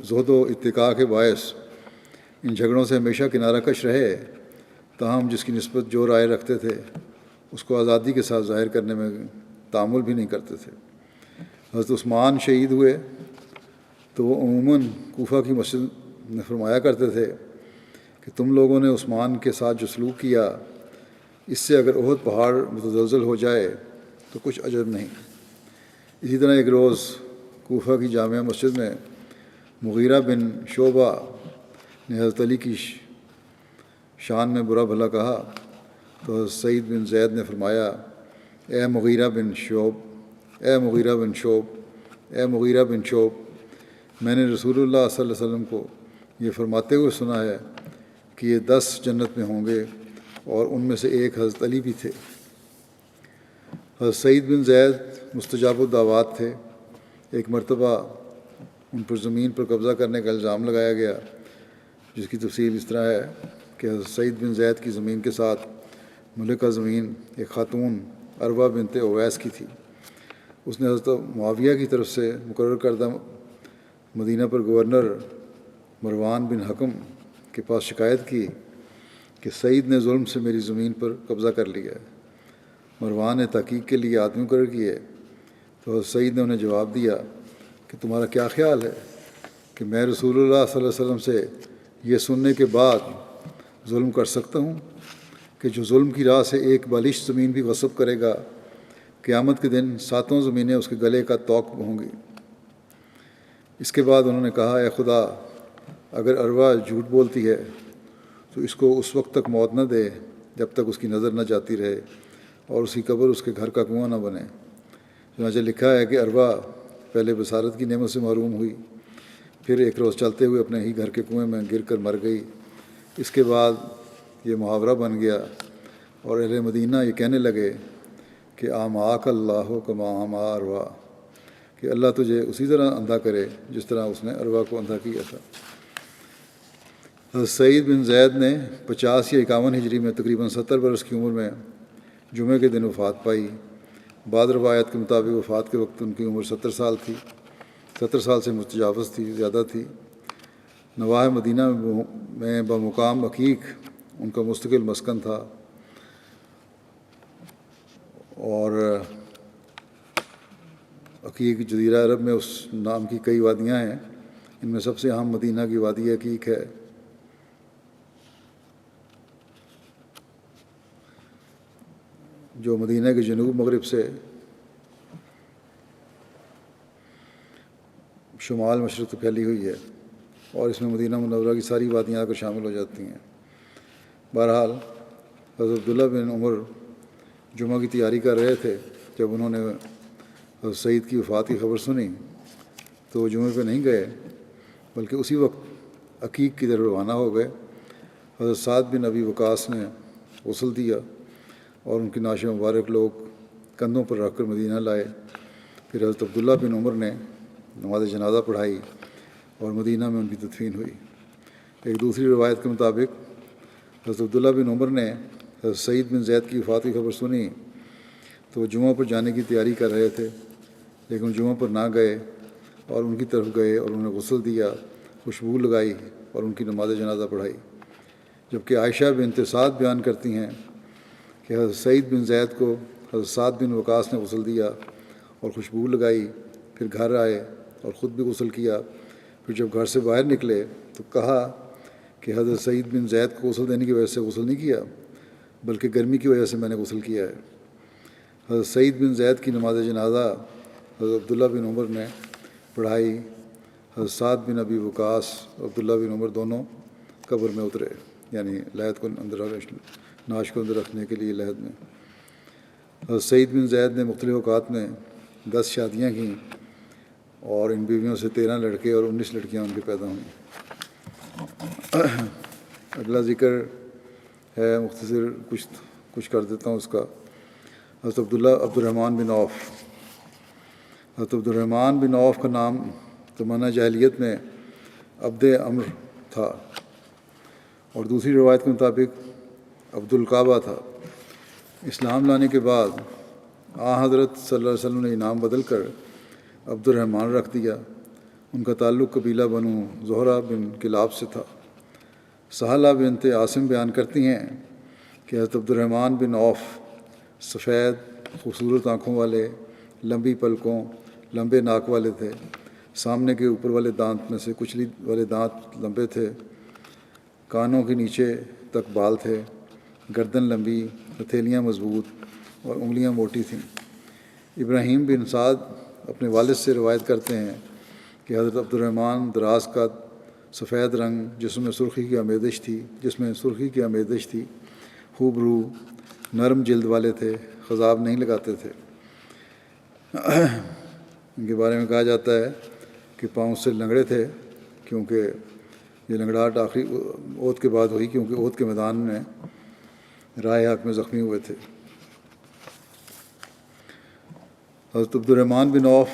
زہد و اتقاء کے باعث ان جھگڑوں سے ہمیشہ کنارہ کش رہے، تاہم جس کی نسبت جو رائے رکھتے تھے اس کو آزادی کے ساتھ ظاہر کرنے میں تأمل بھی نہیں کرتے تھے۔ حضرت عثمان شہید ہوئے تو وہ عموماً کوفہ کی مسجد میں فرمایا کرتے تھے کہ تم لوگوں نے عثمان کے ساتھ جو سلوک کیا، اس سے اگر احد پہاڑ متزلزل ہو جائے تو کچھ عجب نہیں۔ اسی طرح ایک روز کوفہ کی جامع مسجد میں مغیرہ بن شعبہ نے حضرت علی کی شان میں برا بھلا کہا تو حضرت سعید بن زید نے فرمایا، اے مغیرہ بن شعب، اے مغیرہ بن شعب، اے مغیرہ بن شعب، میں نے رسول اللہ صلی اللہ علیہ وسلم کو یہ فرماتے ہوئے سنا ہے کہ یہ 10 جنت میں ہوں گے، اور ان میں سے ایک حضرت علی بھی تھے۔ حضرت سعید بن زید مستجاب الدعوات تھے۔ ایک مرتبہ ان پر زمین پر قبضہ کرنے کا الزام لگایا گیا، جس کی تفصیل اس طرح ہے کہ حضرت سعید بن زید کی زمین کے ساتھ ملکہ زمین ایک خاتون عروہ بنت اویس کی تھی۔ اس نے حضرت معاویہ کی طرف سے مقرر کردہ مدینہ پر گورنر مروان بن حکم کے پاس شکایت کی کہ سعید نے ظلم سے میری زمین پر قبضہ کر لیا ہے۔ مروان نے تحقیق کے لیے آدمی مقرر کیے تو حضرت سعید نے انہیں جواب دیا کہ تمہارا کیا خیال ہے کہ میں رسول اللہ صلی اللہ علیہ وسلم سے یہ سننے کے بعد ظلم کر سکتا ہوں کہ جو ظلم کی راہ سے ایک بالش زمین بھی غصب کرے گا، قیامت کے دن 7 زمینیں اس کے گلے کا طوق ہوں گی۔ اس کے بعد انہوں نے کہا، اے خدا، اگر عروہ جھوٹ بولتی ہے تو اس کو اس وقت تک موت نہ دے جب تک اس کی نظر نہ جاتی رہے اور اس کی قبر اس کے گھر کا کنواں نہ بنے۔ چنانچہ لکھا ہے کہ عروہ پہلے بصارت کی نعمت سے محروم ہوئی، پھر ایک روز چلتے ہوئے اپنے ہی گھر کے کنویں میں گر کر مر گئی۔ اس کے بعد یہ محاورہ بن گیا اور اہل مدینہ یہ کہنے لگے کہ آماک اللہ کما آما عروہ، کہ اللہ تجھے اسی طرح اندھا کرے جس طرح اس نے عروہ کو اندھا کیا تھا۔ حضرت سعید بن زید نے 50 یا 51 ہجری میں تقریباً 70 برس کی عمر میں جمعہ کے دن وفات پائی۔ بعض روایات کے مطابق وفات کے وقت ان کی عمر 70 سال تھی، 70 سال سے متجاوز تھی، زیادہ تھی۔ نواح مدینہ میں بمقام عقیق ان کا مستقل مسکن تھا، اور عقیق جزیرہ عرب میں اس نام کی کئی وادیاں ہیں، ان میں سب سے اہم مدینہ کی وادی عقیق ہے۔ جو مدینہ کے جنوب مغرب سے شمال مشرق تک پھیلی ہوئی ہے، اور اس میں مدینہ منورہ کی ساری وادیاں آ کر شامل ہو جاتی ہیں۔ بہرحال حضرت عبداللہ بن عمر جمعہ کی تیاری کر رہے تھے، جب انہوں نے حضرت سعید کی وفات کی خبر سنی تو وہ جمعے پہ نہیں گئے، بلکہ اسی وقت عقیق کی طرف روانہ ہو گئے۔ حضرت سعد بن ابی وقاص نے غسل دیا اور ان کی نعش مبارک لوگ کندھوں پر رکھ کر مدینہ لائے۔ پھر حضرت عبداللہ بن عمر نے نماز جنازہ پڑھائی اور مدینہ میں ان کی تدفین ہوئی۔ ایک دوسری روایت کے مطابق حضرت عبداللہ بن عمر نے حضرت سعید بن زید کی وفات کی خبر سنی تو وہ جمعہ پر جانے کی تیاری کر رہے تھے، لیکن جمعہ پر نہ گئے اور ان کی طرف گئے اور انہیں غسل دیا، خوشبو لگائی اور ان کی نماز جنازہ پڑھائی۔ جبکہ عائشہ بنت سعد بیان کرتی ہیں کہ حضرت سعید بن زید کو حضرت سعد بن وقاص نے غسل دیا اور خوشبو لگائی، پھر گھر آئے اور خود بھی غسل کیا۔ پھر جب گھر سے باہر نکلے تو کہا کہ حضرت سعید بن زید کو غسل دینے کی وجہ سے غسل نہیں کیا، بلکہ گرمی کی وجہ سے میں نے غسل کیا ہے۔ حضرت سعید بن زید کی نماز جنازہ حضرت عبداللہ بن عمر نے پڑھائی۔ حضرت سعد بن ابی وقاص اور عبداللہ بن عمر دونوں قبر میں اترے، یعنی لحد کو اندر نعش کو اندر رکھنے کے لیے لحد میں۔ حضرت سعید بن زید نے مختلف اوقات میں 10 شادیاں کیں اور ان بیویوں سے 13 لڑکے اور 19 لڑکیاں ان کے پیدا ہوئیں۔ اگلا ذکر ہے، مختصر کچھ کر دیتا ہوں اس کا۔ حضرت عبد الرحمن بن عوف۔ حضرت عبد الرحمن بن عوف کا نام زمانہ جاہلیت میں عبد امر تھا اور دوسری روایت کے مطابق عبد القعبہ تھا۔ اسلام لانے کے بعد حضرت صلی اللہ علیہ وسلم نے نام بدل کر عبد الرحمن رکھ دیا۔ ان کا تعلق قبیلہ بنو زہرہ بن کلاب سے تھا۔ سہلہ بنت عاصم بیان کرتی ہیں کہ حضرت عبد الرحمن بن عوف سفید خوبصورت آنکھوں والے، لمبی پلکوں، لمبے ناک والے تھے۔ سامنے کے اوپر والے دانت میں سے کچلی والے دانت لمبے تھے، کانوں کے نیچے تک بال تھے، گردن لمبی، ہتھیلیاں مضبوط اور انگلیاں موٹی تھیں۔ ابراہیم بن سعد اپنے والد سے روایت کرتے ہیں کہ حضرت عبد الرحمن دراز کا سفید رنگ، جس میں سرخی کی آمیزش تھی، خوب رو، نرم جلد والے تھے، خضاب نہیں لگاتے تھے۔ ان کے بارے میں کہا جاتا ہے کہ پاؤں سے لنگڑے تھے، کیونکہ یہ لنگڑاہٹ آخری عہد کے بعد ہوئی، کیونکہ عہد کے میدان میں رائے حق میں زخمی ہوئے تھے۔ حضرت عبد الرحمن بن عوف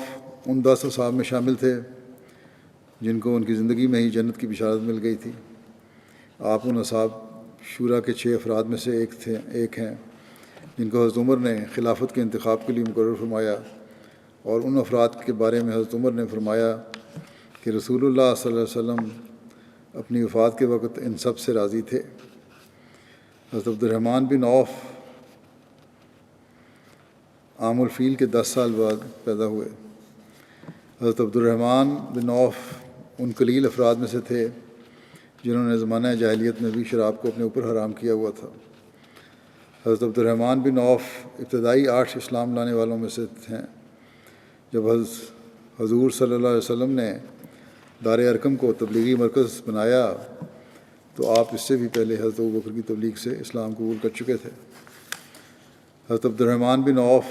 ان 10 اصحاب میں شامل تھے جن کو ان کی زندگی میں ہی جنت کی بشارت مل گئی تھی۔ آپ ان اصحاب شورا کے 6 افراد میں سے ایک ہیں جن کو حضرت عمر نے خلافت کے انتخاب کے لیے مقرر فرمایا، اور ان افراد کے بارے میں حضرت عمر نے فرمایا کہ رسول اللہ صلی اللہ علیہ وسلم اپنی وفات کے وقت ان سب سے راضی تھے۔ حضرت عبد الرحمن بن عوف عام الفیل کے 10 سال بعد پیدا ہوئے۔ حضرت عبد الرحمن بن عوف ان قلیل افراد میں سے تھے جنہوں نے زمانہ جاہلیت میں بھی شراب کو اپنے اوپر حرام کیا ہوا تھا۔ حضرت عبد الرحمن بن عوف ابتدائی 8 اسلام لانے والوں میں سے ہیں۔ جب حضور صلی اللہ علیہ وسلم نے دار ارقم کو تبلیغی مرکز بنایا تو آپ اس سے بھی پہلے حضرت ابوبکر کی تبلیغ سے اسلام قبول کر چکے تھے۔ حضرت عبد الرحمن بن عوف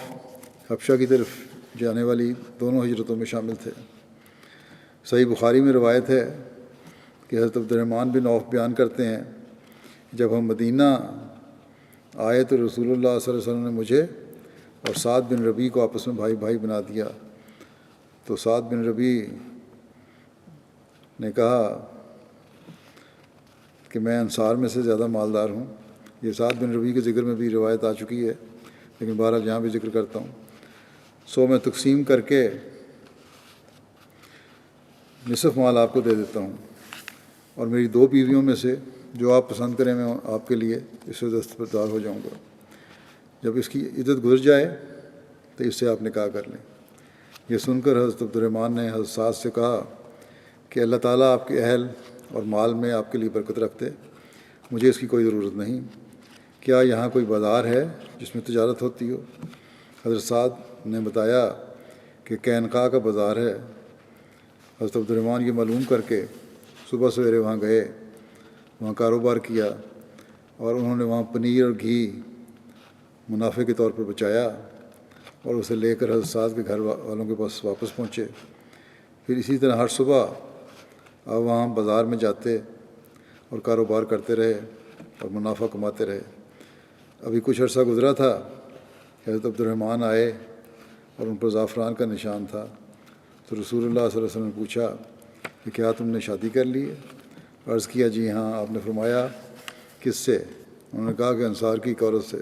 حبشہ کی طرف جانے والی دونوں ہجرتوں میں شامل تھے۔ صحیح بخاری میں روایت ہے کہ حضرت عبد الرحمن بن عوف بیان کرتے ہیں، جب ہم مدینہ آئے تو رسول اللہ صلی اللہ علیہ وسلم نے مجھے اور سعد بن ربیع کو آپس میں بھائی بھائی بنا دیا۔ تو سعد بن ربیع نے کہا کہ میں انصار میں سے زیادہ مالدار ہوں۔ یہ سعد بن ربیع کے ذکر میں بھی روایت آ چکی ہے، لیکن بہرحال یہاں بھی ذکر کرتا ہوں۔ سو میں تقسیم کر کے نصف مال آپ کو دے دیتا ہوں، اور میری 2 بیویوں میں سے جو آپ پسند کریں میں آپ کے لیے اس سے دستبردار ہو جاؤں گا۔ جب اس کی عدت گزر جائے تو اس سے آپ نکاح کر لیں۔ یہ سن کر حضرت عبد الرحمن نے حضرت سعد سے کہا کہ اللہ تعالیٰ آپ کے اہل اور مال میں آپ کے لیے برکت رکھتے، مجھے اس کی کوئی ضرورت نہیں۔ کیا یہاں کوئی بازار ہے جس میں تجارت ہوتی ہو؟ حضرت سعد نے بتایا کہ قینقاع کا بازار ہے۔ حضرت عبد الرحمن یہ معلوم کر کے صبح سویرے وہاں گئے، وہاں کاروبار کیا، اور انہوں نے وہاں پنیر اور گھی منافع کے طور پر بچایا اور اسے لے کر حضرت سعد کے گھر والوں کے پاس واپس پہنچے۔ پھر اسی طرح ہر صبح آپ وہاں بازار میں جاتے اور کاروبار کرتے رہے اور منافع کماتے رہے۔ ابھی کچھ عرصہ گزرا تھا، حضرت عبد الرحمن آئے اور ان پر زعفران کا نشان تھا، تو رسول اللہ صلی اللہ علیہ وسلم نے پوچھا کہ کیا تم نے شادی کر لی ہے؟ عرض کیا جی ہاں۔ آپ نے فرمایا کس سے؟ انہوں نے کہا کہ انصار کی ایک عورت سے۔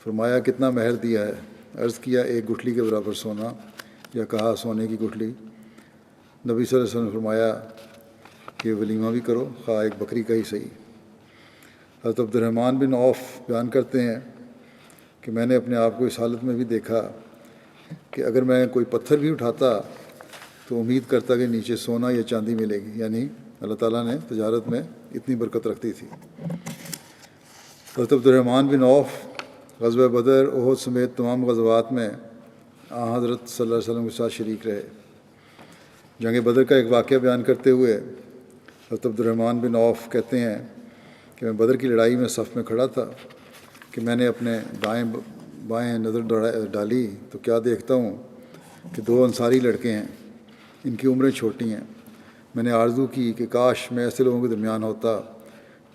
فرمایا کتنا مہر دیا ہے؟ عرض کیا 1 گٹھلی کے برابر سونا، یا کہا سونے کی گٹھلی۔ نبی صلی اللہ علیہ وسلم نے فرمایا کہ ولیمہ بھی کرو، خواہ 1 بکری کا ہی صحیح۔ حضرت عبد الرحمن بن عوف بیان کرتے ہیں کہ میں نے اپنے آپ کو اس حالت میں بھی دیکھا کہ اگر میں کوئی پتھر بھی اٹھاتا تو امید کرتا کہ نیچے سونا یا چاندی ملے گی، یعنی اللہ تعالیٰ نے تجارت میں اتنی برکت رکھتی تھی۔ حضرت عبد الرحمن بن عوف غزوہ بدر، احد سمیت تمام غزوات میں حضرت صلی اللہ علیہ وسلم کے ساتھ شریک رہے۔ جنگ بدر کا ایک واقعہ بیان کرتے ہوئے حضرت عبد الرحمن بن عوف کہتے ہیں کہ میں بدر کی لڑائی میں صف میں کھڑا تھا کہ میں نے اپنے دائیں بائیں نظر ڈالی تو کیا دیکھتا ہوں کہ 2 انصاری لڑکے ہیں، ان کی عمریں چھوٹی ہیں۔ میں نے آرزو کی کہ کاش میں ایسے لوگوں کے درمیان ہوتا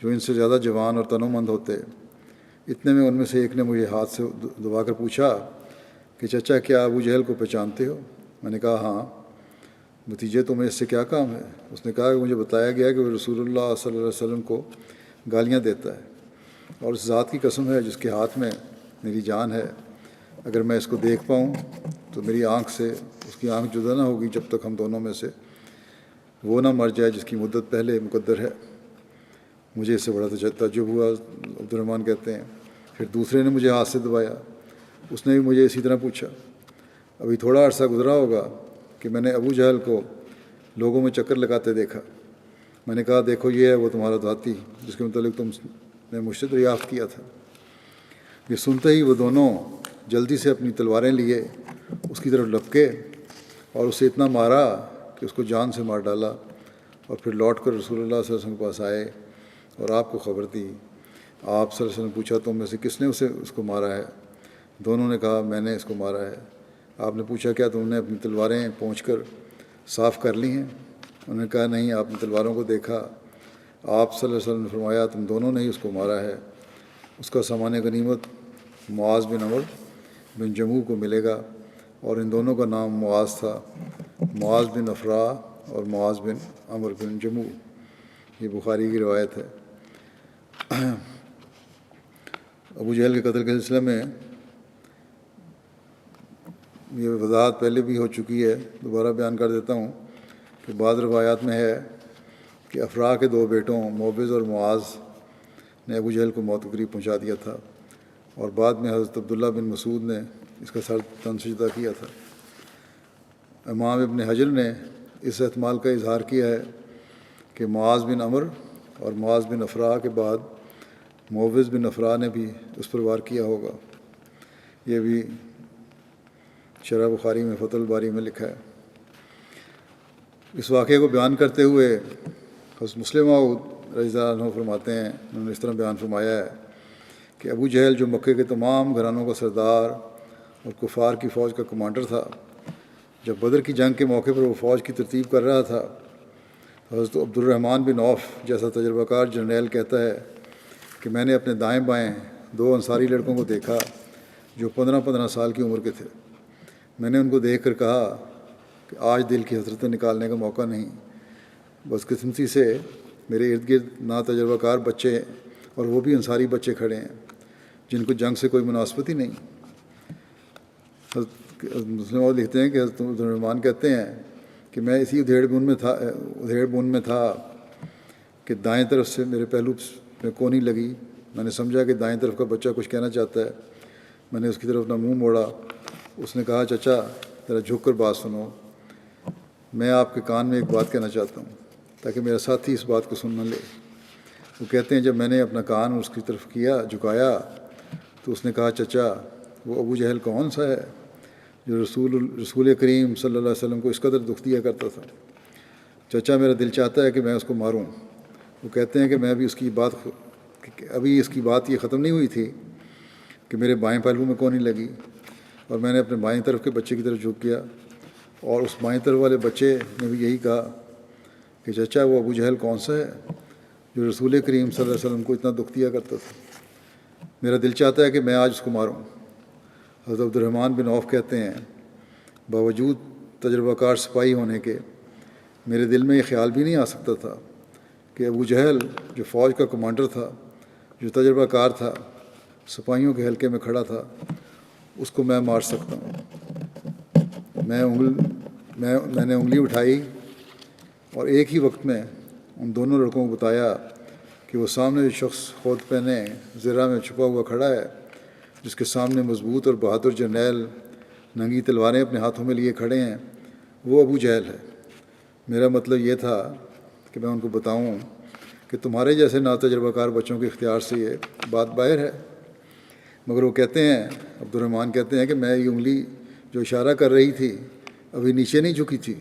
جو ان سے زیادہ جوان اور تنومند ہوتے۔ اتنے میں ان میں سے ایک نے مجھے ہاتھ سے دبا کر پوچھا کہ چچا کیا ابو جہل کو پہچانتے ہو؟ میں نے کہا ہاں۔ بھتیجے تمہیں اس سے کیا کام ہے؟ اس نے کہا کہ مجھے بتایا گیا کہ وہ رسول اللہ صلی اللہ علیہ وسلم کو گالیاں دیتا ہے، اور اس ذات کی قسم ہے جس کے ہاتھ میں میری جان ہے، اگر میں اس کو دیکھ پاؤں تو میری آنکھ سے اس کی آنکھ جدا نہ ہوگی جب تک ہم دونوں میں سے وہ نہ مر جائے جس کی مدت پہلے مقدر ہے۔ مجھے اس سے بڑا تعجب ہوا، عبد الرحمن کہتے ہیں۔ پھر دوسرے نے مجھے ہاتھ سے دبایا، اس نے بھی مجھے اسی طرح پوچھا۔ ابھی تھوڑا عرصہ گزرا ہوگا کہ میں نے ابو جہل کو لوگوں میں چکر لگاتے دیکھا۔ میں نے کہا دیکھو یہ ہے وہ تمہارا ذاتی جس کے متعلق تم نے مجھ سے دریافت کیا تھا۔ یہ سنتے ہی وہ دونوں جلدی سے اپنی تلواریں لیے اس کی طرف لپکے اور اسے اتنا مارا کہ اس کو جان سے مار ڈالا، اور پھر لوٹ کر رسول اللہ صلی اللہ علیہ وسلم کے پاس آئے اور آپ کو خبر دی۔ آپ صلی اللہ علیہ وسلم نے پوچھا تم میں سے کس نے اس کو مارا ہے؟ دونوں نے کہا میں نے اس کو مارا ہے۔ آپ نے پوچھا کیا تم نے اپنی تلواریں پہنچ کر صاف کر لی ہیں؟ انہوں نے کہا نہیں۔ آپ نے تلواروں کو دیکھا؟ آپ صلی اللہ علیہ وسلم نے فرمایا تم دونوں نے ہی اس کو مارا ہے، اس کا سامان غنیمت معاذ بن عمر بن جموع کو ملے گا، اور ان دونوں کا نام معاذ تھا، معاذ بن افرا اور معاذ بن عمر بن جموع۔ یہ بخاری کی روایت ہے۔ ابو جہل کے قتل کے سلسلے میں یہ وضاحت پہلے بھی ہو چکی ہے، دوبارہ بیان کر دیتا ہوں کہ بعض روایات میں ہے کہ افرا کے 2 بیٹوں موبز اور معاذ نے ابو جہل کو موت کے قریب پہنچا دیا تھا، اور بعد میں حضرت عبداللہ بن مسعود نے اس کا سر تن سجدہ کیا تھا۔ امام ابن حجر نے اس احتمال کا اظہار کیا ہے کہ معاذ بن عمر اور معاذ بن افرا کے بعد موبز بن افرا نے بھی اس پر وار کیا ہوگا۔ یہ بھی شرح بخاری میں فتح الباری میں لکھا ہے۔ اس واقعے کو بیان کرتے ہوئے حضرت مسلم موعود رضی اللہ عنہ فرماتے ہیں، انہوں نے اس طرح بیان فرمایا ہے کہ ابو جہل جو مکے کے تمام گھرانوں کا سردار اور کفار کی فوج کا کمانڈر تھا، جب بدر کی جنگ کے موقع پر وہ فوج کی ترتیب کر رہا تھا، حضرت عبد الرحمن بن عوف جیسا تجربہ کار جرنیل کہتا ہے کہ میں نے اپنے دائیں بائیں 2 انصاری لڑکوں کو دیکھا جو 15 سال کی عمر کے تھے۔ میں نے ان کو دیکھ کر کہا کہ آج دل کی حسرتیں نکالنے کا موقع نہیں، بدقسمتی سے میرے ارد گرد ناتجربہ کار بچے اور وہ بھی انصاری بچے کھڑے ہیں جن کو جنگ سے کوئی مناسبت ہی نہیں۔ مسلم لکھتے ہیں کہ حضرت عبد الرحمن کہتے ہیں کہ میں اسی ادھیڑ بن میں تھا کہ دائیں طرف سے میرے پہلو میں کونی لگی۔ میں نے سمجھا کہ دائیں طرف کا بچہ کچھ کہنا چاہتا ہے۔ میں نے اس کی طرف نہ منہ موڑا۔ اس نے کہا چچا ذرا جھک کر بات سنو، میں آپ کے کان میں ایک بات کہنا چاہتا ہوں تاکہ میرا ساتھی اس بات کو سن نہ لے۔ وہ کہتے ہیں جب میں نے اپنا کان اس کی طرف جھکایا تو اس نے کہا چچا وہ ابو جہل کون سا ہے جو رسول کریم صلی اللہ علیہ وسلم کو اس قدر دکھ دیا کرتا تھا؟ چچا میرا دل چاہتا ہے کہ میں اس کو ماروں۔ وہ کہتے ہیں کہ میں بھی اس کی بات کہ ابھی اس کی بات یہ ختم نہیں ہوئی تھی کہ میرے بائیں پہلو میں کونی لگی، اور میں نے اپنے بائیں طرف کے بچے کی طرف جھک کیا، اور اس بائیں طرف والے بچے نے بھی یہی کہا کہ چچا وہ ابو جہل کون سا ہے جو رسول کریم صلی اللہ علیہ وسلم کو اتنا دکھ دیا کرتا تھا؟ میرا دل چاہتا ہے کہ میں آج اس کو ماروں۔ حضرت عبد الرحمن بن عوف کہتے ہیں، باوجود تجربہ کار سپاہی ہونے کے میرے دل میں یہ خیال بھی نہیں آ سکتا تھا کہ ابو جہل جو فوج کا کمانڈر تھا، جو تجربہ کار تھا، سپاہیوں کے حلقے میں کھڑا تھا، اس کو میں مار سکتا ہوں۔ میں نے انگلی اٹھائی اور ایک ہی وقت میں ان دونوں لڑکوں کو بتایا کہ وہ سامنے جو شخص خود پہنے زرہ میں چھپا ہوا کھڑا ہے، جس کے سامنے مضبوط اور بہادر جرنیل ننگی تلواریں اپنے ہاتھوں میں لیے کھڑے ہیں، وہ ابو جہل ہے۔ میرا مطلب یہ تھا کہ میں ان کو بتاؤں کہ تمہارے جیسے ناتجربہ کار بچوں کے اختیار سے یہ بات باہر ہے۔ مگر وہ کہتے ہیں، عبد الرحمن کہتے ہیں کہ میں یہ انگلی جو اشارہ کر رہی تھی ابھی نیچے نہیں جھکی تھی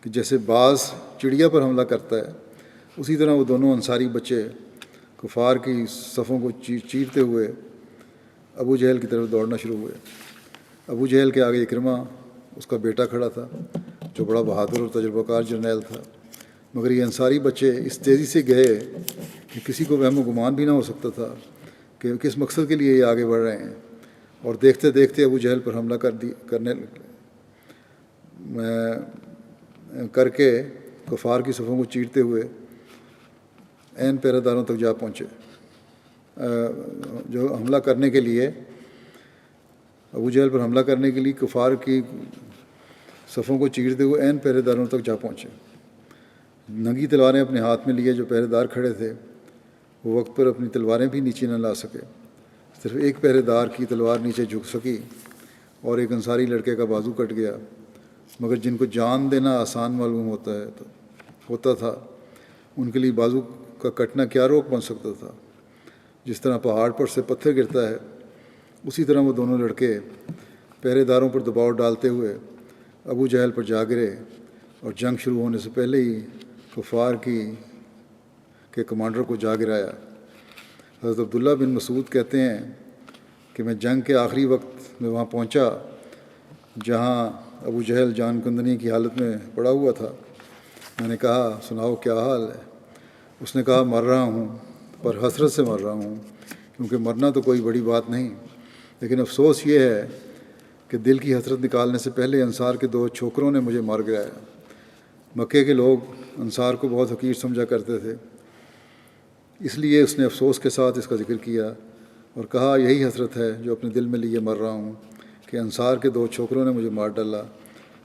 کہ جیسے باز چڑیا پر حملہ کرتا ہے، اسی طرح وہ دونوں انصاری بچے کفار کی صفوں کو چیرتے ہوئے ابو جہل کی طرف دوڑنا شروع ہوئے۔ ابو جہل کے آگے اکرمہ اس کا بیٹا کھڑا تھا جو بڑا بہادر اور تجربہ کار جرنیل تھا، مگر یہ انصاری بچے اس تیزی سے گئے کہ کسی کو وہم و گمان بھی نہ ہو سکتا تھا کہ کس مقصد کے لیے یہ آگے بڑھ رہے ہیں، اور دیکھتے دیکھتے ابو جہل پر حملہ کر کے کفار کی صفوں کو چیرتے ہوئے عین پہرے داروں تک جا پہنچے۔ جو حملہ کرنے کے لیے ابو جہل پر حملہ کرنے کے لیے کفار کی صفوں کو چیرتے ہوئے عین پہرے داروں تک جا پہنچے۔ ننگی تلواریں اپنے ہاتھ میں لیے جو پہرے دار کھڑے تھے وہ وقت پر اپنی تلواریں بھی نیچے نہ لا سکے، صرف ایک پہرے دار کی تلوار نیچے جھک سکی اور ایک انصاری لڑکے کا بازو کٹ گیا۔ مگر جن کو جان دینا آسان معلوم ہوتا تھا ان کے لیے بازو کا کٹنا کیا روک بن سکتا تھا؟ جس طرح پہاڑ پر سے پتھر گرتا ہے، اسی طرح وہ دونوں لڑکے پہرے داروں پر دباؤ ڈالتے ہوئے ابو جہل پر جا گرے، اور جنگ شروع ہونے سے پہلے ہی کفار کے کمانڈر کو جا گرایا۔ حضرت عبداللہ بن مسعود کہتے ہیں کہ میں جنگ کے آخری وقت میں وہاں پہنچا جہاں ابو جہل جان کندنی کی حالت میں پڑا ہوا تھا۔ میں نے کہا، سناؤ کیا حال ہے؟ اس نے کہا، مر رہا ہوں، پر حسرت سے مر رہا ہوں، کیونکہ مرنا تو کوئی بڑی بات نہیں، لیکن افسوس یہ ہے کہ دل کی حسرت نکالنے سے پہلے انصار کے 2 چھوکروں نے مجھے مار گرایا۔ مکے کے لوگ انصار کو بہت حقیر سمجھا کرتے تھے، اس لیے اس نے افسوس کے ساتھ اس کا ذکر کیا اور کہا، یہی حسرت ہے جو اپنے دل میں لیے مر رہا ہوں کہ انصار کے 2 چھوکروں نے مجھے مار ڈالا۔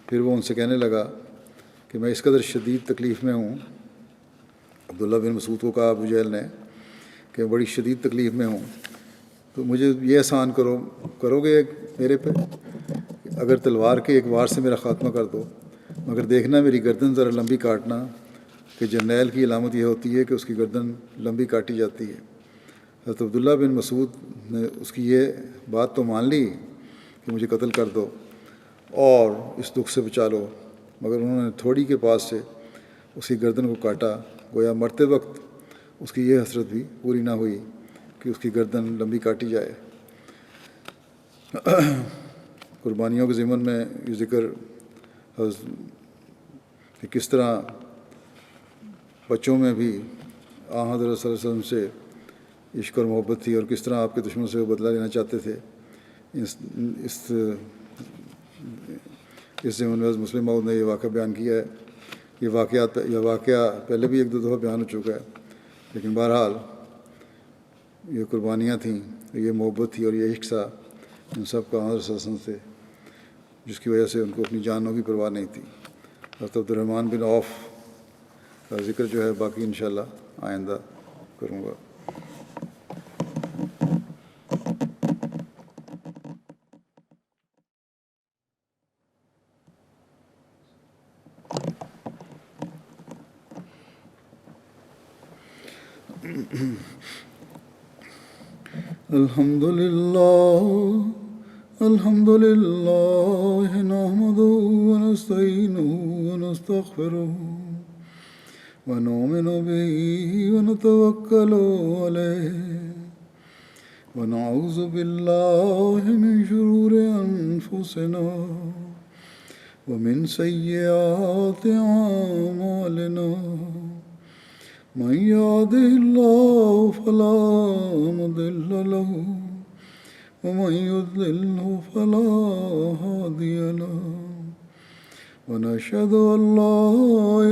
پھر وہ ان سے کہنے لگا کہ میں اس قدر شدید تکلیف میں ہوں، عبداللہ بن مسعود کو کہا ابو جہل نے کہ بڑی شدید تکلیف میں ہوں، تو مجھے یہ احسان کرو گے میرے پہ، اگر تلوار کے ایک وار سے میرا خاتمہ کر دو، مگر دیکھنا میری گردن ذرا لمبی کاٹنا، کہ جرنیل کی علامت یہ ہوتی ہے کہ اس کی گردن لمبی کاٹی جاتی ہے۔ حضرت عبداللہ بن مسعود نے اس کی یہ بات تو مان لی کہ مجھے قتل کر دو اور اس دکھ سے بچا لو، مگر انہوں نے تھوڑی کے پاس سے اس کی گردن کو کاٹا، گویا مرتے وقت اس کی یہ حسرت بھی پوری نہ ہوئی کہ اس کی گردن لمبی کاٹی جائے۔ قربانیوں کے ضمن میں یہ ذکر کہ کس طرح بچوں میں بھی حضرت صلی اللہ علیہ وسلم سے عشق اور محبت تھی، اور کس طرح آپ کے دشمن سے وہ بدلہ لینا چاہتے تھے، اس ضمن میں مسلم موعود نے یہ واقعہ بیان کیا ہے۔ یہ واقعہ پہلے بھی 1-2 دفعہ بیان ہو چکا ہے، لیکن بہرحال یہ قربانیاں تھیں، یہ محبت تھی اور یہ عشق تھا ان سب کا حضرت صلی اللہ علیہ وسلم سے، جس کی وجہ سے ان کو اپنی جانوں کی پرواہ نہیں تھی۔ حضرت عبد الرحمن بن عوف کا ذکر جو ہے باقی انشاءاللہ آئندہ کروں گا۔ الحمد لله نحمده ونستعينه ونستغفره ونؤمن به ونتوكل عليه ونعوذ بالله من شرور أنفسنا ومن سيئات أعمالنا من يهده الله فلا مضل له ومن يضلله فلا هادي له ونشهد أن لا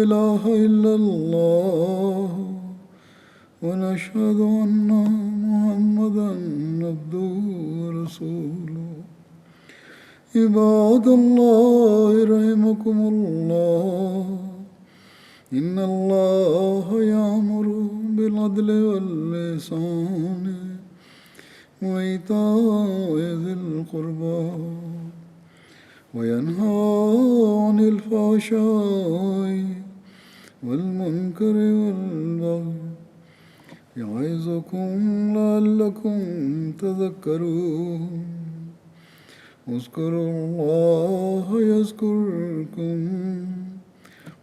إله إلا الله ونشهد أن محمدا عبده ورسوله عباد الله رحمكم الله إن الله يأمر بالعدل والإحسان وإيتاء ذي القربى وينهى عن الفحشاء والمنكر والبغي يعظكم لعلكم تذكرون اذكروا الله يذكركم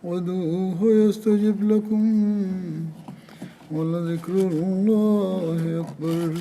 وادعوه يستجب لكم ولذكر الله أكبر